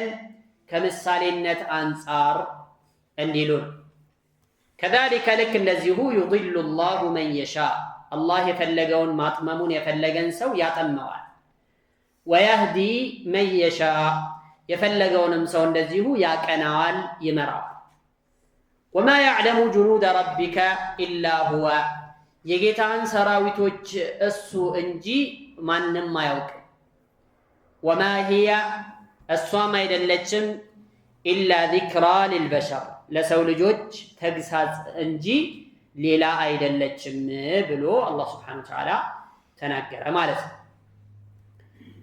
ከምሳሌነት አንፃር እንዲሉ كذلك لك እንደዚሁ يضل الله من يشاء الله የፈለገውን ማጥመሙን የፈለገን ሰው ያጠመዋል። ويهدي من يشاء የፈለገውንም ሰው እንደዚሁ ያቀናዋል ይመራዋል። وما يعلم جنود ربك إلا هو የጌታን ሰራዊቶች እሱ እንጂ ማንም አያውቅም። وما هي እሷም አይደለችም إلا ذكرى للبشر ለሰው ልጆች ተግሳጽ እንጂ ሌላ አይደለችም ብሎ አላህ Subhanahu Wa Ta'ala ተናገረ ማለት ነው።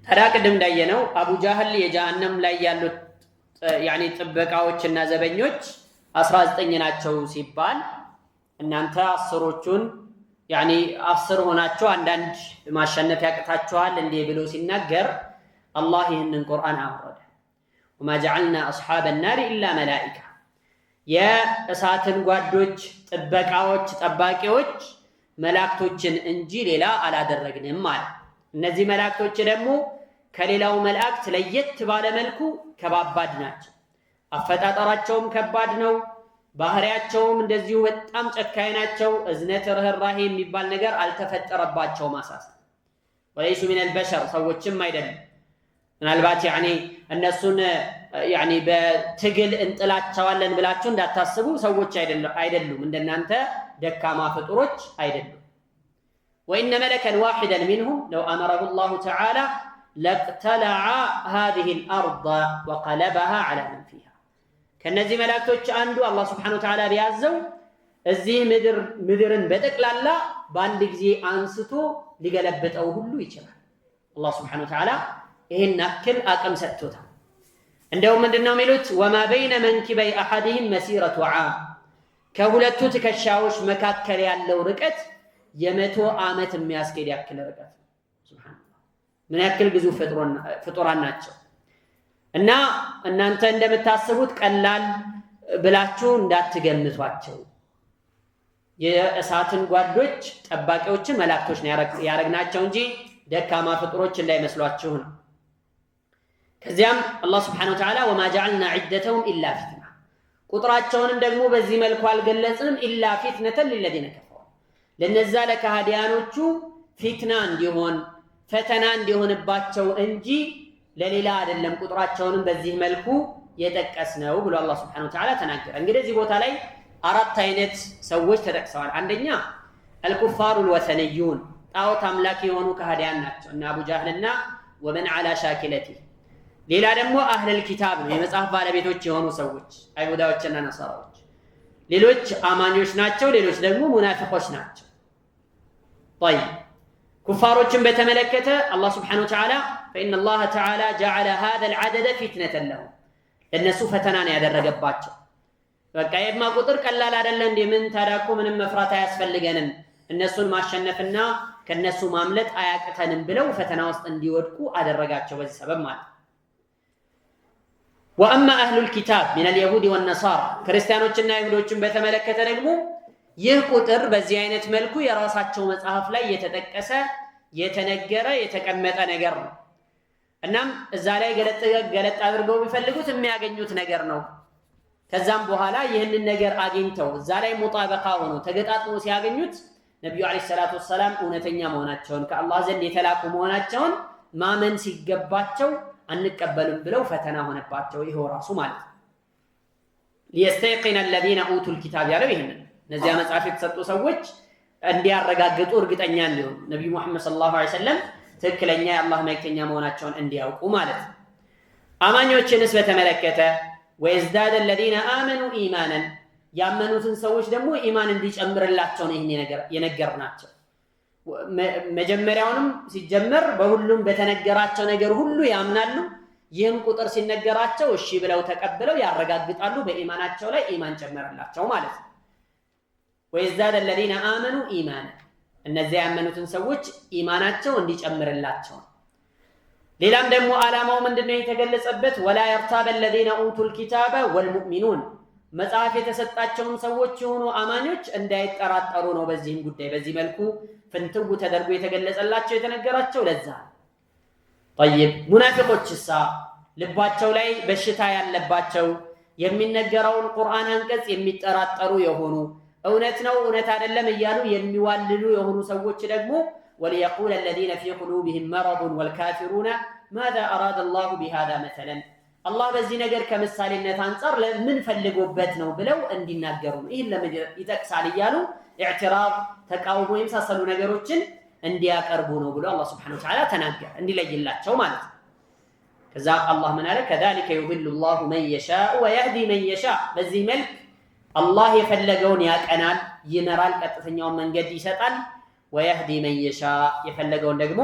ታዲያ ቅድም እንዳየነው አቡ ጃህል የጀሃነም ላይ ያሉት ያኒ ጥበቃዎችና ዘበኞች 19 ናቸው ሲባል እናንተ አስሮቹን ያኒ 10 ሆናችሁ አንዳንድ ማሸነፍ ያቅታችኋል እንዴ ብሎ ሲናገር አላህ ይህንን ቁርአን አወረደ። وما جعلنا أصحاب النار إلا ملائكة የእሳትን ጓዶች ጥበቃዎች ጠባቂዎች መላእክቶችን እንጂ ሌላ አላደረግንም ማለት። እነዚህ መላእክቶች ደግሞ ከሌላው መላእክት ለየት ባለ መልኩ ከባባድ ናቸው። አፈጣጠራቸውም ከባድ ነው። ባህሪያቸውም እንደዚሁ በጣም ጨካኝ ናቸው። እዝነት ርህራሄ የሚባል ነገር አልተፈጠረባቸውም። አሳስ ወለይሱ ሚነል በሸር ሰዎችም አይደለም። ምናልባት ያኒ እነሱን ያኒ በትግል እንጥላቸዋለን ብላችሁ እንዳታስቡ። ሰዎች አይደሉም እንደናንተ ደካማ ፍጡሮች አይደሉም። وإن ملكا واحدا منهم لو أمره الله تعالى لاقتلع هذه الأرض وقلبها على من فيها ከነዚህ መላእክቶች አንዱ አላህ Subhanahu Wa Ta'ala ቢያዘው እዚህ ምድርን በጠቅላላ በአንድ ጊዜ አንስቶ ሊገለብጠው ሁሉ ይችላል። አላህ Subhanahu Wa Ta'ala ይሄን አክል አቅም ሰጥቶታል። እንደው ምንድነው የሚሉት وما بين منكبي أحدهم مسيرة عام ከሁለቱ ትከሻዎች መካከል ያለው ርቀት የመቶ ዓመት የሚያስኬድ ያክል ርቀት ሱብሃንአላህ። ምን ያክል ግዙፍ ፍጡራን ናቸው። እና እናንተ እንደምታስቡት ቀላል ብላችሁ እንዳትገምቷቸው። የእሳትን ጓዶች ጠባቂዎችን መላእክቶች ነው ያረግናቸው እንጂ ደካማ ፍጡሮች እንዳይመስሏችሁ ነው። ከዚያም አላህ Subhanahu Wa Ta'ala وما جعلنا عدتهم إلا فتنة ቁጥራቸውንም ደግሞ በዚህ መልኩ አልገለጽንም إلا فتنة للذين كفروا ለነዛ ለካህዲያኖቹ ፊትና እንዲሆን ፈተና እንዲሆንባቸው እንጂ ለሌላ አይደለም ቁጥራቸውንም በዚህ መልኩ የጠቀስነው ብሎ አላህ Subhanahu Wa Ta'ala ተናገረ። እንግዲህ እዚህ ቦታ ላይ አራት አይነት ሰዎች ተጠቅሰዋል። አንደኛ አልኩፋሩል ወሰንዩን ጣዖት አምላኪ የሆኑ ከሃዲያን ናቸው እና አቡ ጃህልና ወመን ዐላ ሻኪለቲ። ሌላ ደግሞ አህለል ኪታብ ነው የመጽሐፍ ባለቤቶች የሆኑ ሰዎች አይሁዳዎችና ነሳራዎች። ሌሎች አማኞች ናቸው፣ ሌሎች ደግሞ ሙናፊቆች ናቸው። طيب ኩፋሮችን በተመለከተ አላህ Subhanahu Wa Ta'ala فإن الله تعالى جعل هذا العدد فتنة لهم ለነሱ ፈተና ነው ያደረገባቸው። በቃ የማ ቁጥር ቀላል አይደለም እንዴ ምን ታዳኩ ምንም መፍራት አያስፈልገንም እነሱን ማሸነፍና ከነሱ ማምለጥ አያቅተንም ብለው ፈተና ውስጥ እንዲወድቁ አደረጋቸው በዚህ ሰበብ ማለት። وأما أهل الكتاب من اليهود والنصارى ክርስቲያኖችና ይሁዶችን በተመለከተ ደግሞ ይህ ቁጥር በዚህ አይነት መልኩ የራሳቸው መጽሐፍ ላይ የተጠቀሰ የተነገረ የተቀመጠ ነገር ነው። እናም እዛ ላይ ገለጥ አድርገው ቢፈልጉት የሚያገኙት ነገር ነው። ከዛም በኋላ ይህንን ነገር አግኝተው እዛ ላይ ሙጣበቃ ሆኖ ተገጣጥሞ ሲያገኙት ነብዩ አለይሂ ሰላቱ ወሰላም እውነተኛ መሆናቸውን ከአላህ ዘንድ የተላኩ መሆናቸውን ማመን ሲገባቸው አንቀበልም ብለው ፈተና ሆነባቸው። ይሄው ራሱ ማለት ነው ليستيقن الذين اوتوا الكتاب ያለው ይሄንን እነዚያ መጽሐፍ የተሰጡ ሰዎች እንዲያረጋግጡ እርግጠኛ እንዲሆኑ ነብዩ መሐመድ ሰለላሁ ዐለይሂ ወሰለም ትክክለኛ የአላህ መልእክተኛ መሆናቸውን እንዲያውቁ ማለት ነው። አማኞችንስ በተመለከተ ويزداد الذين آمنوا إيمانا ያመኑትን ሰዎች ደግሞ ኢማን እንዲጨምርላቸው ነው ይሄን ነገር የነገርናቸው። መጀመሪያውንም ሲጀመር በሁሉም በተነገራቸው ነገር ሁሉ ያምናሉ። ይህም ቁጥር ሲነገራቸው እሺ ብለው ተቀብለው ያረጋግጣሉ። በኢማናቸው ላይ ኢማን ጨመረላቸው ማለት ነው። ويزداد الذين آمنوا إيمانا እነዚያ ያመኑትን ሰዎች ኢማናቸው እንዲጨምርላቸው። ሌላም ደግሞ ዓላማው ምንድነው የተገለጸበት ولا يرتاب الذين أوتوا الكتاب والمؤمنون መጽሐፍ የተሰጣቸውን ሰዎች የሆኑ አማኞች እንዳይጠራጠሩ ነው በዚህም ጉዳይ በዚህ መልኩ ፍንትው ተደርጎ የተገለጸላቸው የተነገራቸው ለዛ። طيب ሙናፊቆችሳ ልባቸው ላይ በሽታ ያለባቸው የሚነገረውን ቁርአን አንቀጽ የሚጠራጠሩ የሆኑ እውነት ነው እውነት አይደለም እያሉ የሚዋልሉ የሆኑ ሰዎች ደግሞ وليقول الذين في قلوبهم مرض والكافرون ماذا أراد الله بهذا مثلا الله በዚህ ነገር ከምሳሌነት አንፃር ለምን ፈልጎበት ነው ብለው እንዲናገሩ ይሄን ለምን ይጠቅሳል እያሉ ኢዕትራፍ ተቃውሞ የመሳሰሉ ነገሮችን እንዲያቀርቡ ነው ብሎ አላህ Subhanahu Wa Ta'ala ተናገረ እንዲለይላቸው ማለት ነው። ከዛ አላህ ምን አለ كذلك يضل الله من يشاء ويهدي من يشاء በዚህ መልክ አላህ የፈለገውን ያቀናል ይመራል ቀጥተኛውን መንገድ ይሰጣል ويهدي من يشاء የፈለገውን ደግሞ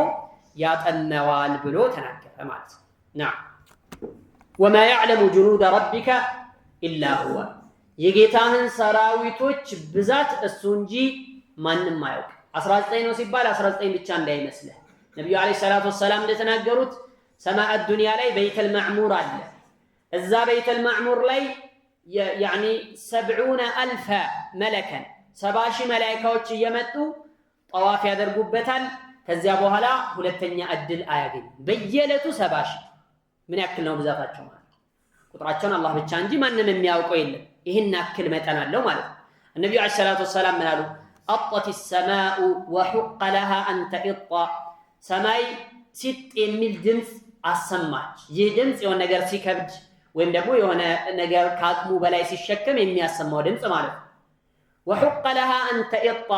ያጠመዋል ብሎ ተናገረ ማለት ነው። نعم وما يعلم جنود ربك إلا هو የጌታህን ሰራዊቶች ብዛት እሱ እንጂ ማንንም አያውቅ። 19 ነው ሲባል 19 ብቻ እንዳይመስልህ ነብዩ አለይሂ ሰላቱ ወሰላም እንደተናገሩት ሰማዕ ዱንያ ላይ በይተል ማዕሙር አለ። እዛ በይተል ማዕሙር ላይ ያኒ 70000 መለከን 70000 መላእክቶች እየመጡ ጠዋፍ ያደርጉበታል። ከዚያ በኋላ ሁለተኛ እድል አያገኙም። በየዕለቱ 70000 ምን ያክል ነው ብዛታቸው ማለት ቁጥራቸውን አላህ ብቻ እንጂ ማንንም የሚያውቀው የለም። ይሄን ያክል መጠን አለው ማለት ነው። ነብዩ አለይሂ ሰላቱ ወሰላም ምን አሉ? አጣት السماء وحق لها ان تئط ሰማይ ሲጥ የሚል ድምጽ አሰማች። ይህ ድምጽ የሆነ ነገር ሲከብድ ወይም ደግሞ የሆነ ነገር ከአቅሙ በላይ ሲሸከም የሚያሰማው ድምጽ ማለት ነው። وحق لها ان تئط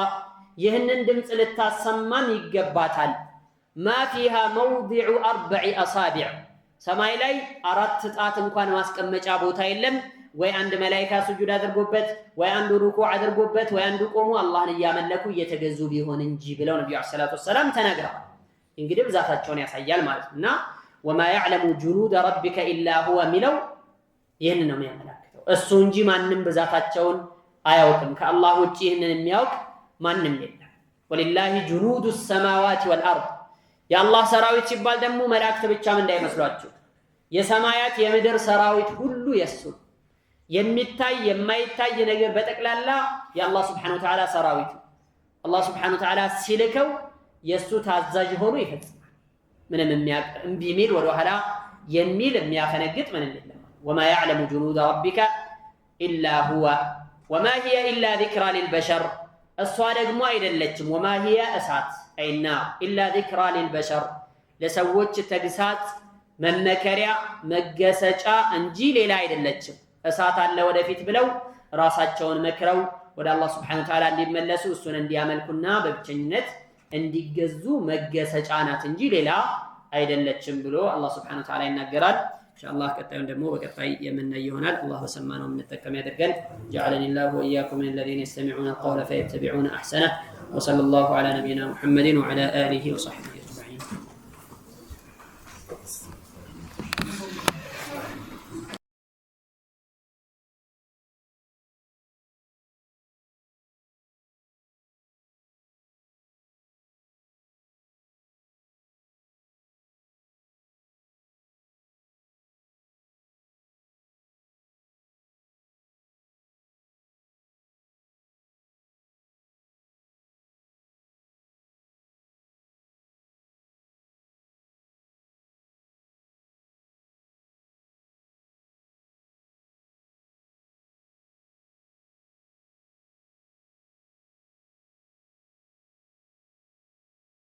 ይህንን ድምጽ ልታሰማም ይገባታል። ما فيها موضع 4 أصابع ሰማይ ላይ 4 ጣት እንኳን ማስቀመጫ ቦታ የለም። ወይ አንድ መላእክት ስጁድ አድርጎበት ወይ አንዱ ሩኩዕ አድርጎበት ወይ አንዱ ቆሞ አላህን እያመለኩ እየተገዙ ቢሆን እንጂ ብለው ነብዩ ሰለላሁ ዐለይሂ ወሰለም ተናግረዋል። እንግዲህ ብዛታቸውን ያሳያል ማለት ነውና وما يعلم جنود ربك الا هو ሚለው ይሄን ነው የሚያመለክተው። እሱ እንጂ ማንንም ብዛታቸውን አያውቅም። ከአላህ ውጪ ይሄንን የሚያውቅ ማንንም የለም። ولله جنود السماوات والارض የአላህ ሰራዊት ሲባል ደግሞ መላእክት ብቻም እንዳይመስሏችሁ የሰማያት የምድር ሰራዊት ሁሉ የሱ የሚታይ የማይታይ ነገር በጠቅላላ የአላህ Subhanahu Wa Ta'ala ሰራዊት አላህ Subhanahu Wa Ta'ala ሲልከው የሱ ታዛዥ ሆኖ ይፈጽማል። ምንም እምቢ የሚል ወደ ኋላ የሚል የሚያፈነግጥ ምንም የለም። وما يعلم جنود ربك الا هو وما هي الا ذكرى للبشر እሷ ደግሞ አይደለችም وما هي እሳት አይና الا ذكرى للبشر ለሰዎች ተግሳጽ መመከሪያ መገሰጫ እንጂ ሌላ አይደለችም። እሳት አለ ወደፊት ብለው ራሳቸውን መክረው ወደ አላህ Subhanahu Wa Ta'ala እንዲመለሱ እሱን እንዲያመልኩና በብቸኝነት እንዲገዙ መገሰጫ ናት እንጂ ሌላ አይደለችም ብሎ አላህ Subhanahu Wa Ta'ala ይናገራል። ኢንሻአላህ ቀጣዩን ደግሞ በቀጣይ የምናይ ይሆናል። አላህ በሰማነው የምንጠቀም ያድርገን። جعلني الله وإياكم من الذين يستمعون القول فيتبعون أحسنه وصلى الله على نبينا محمد وعلى آله وصحبه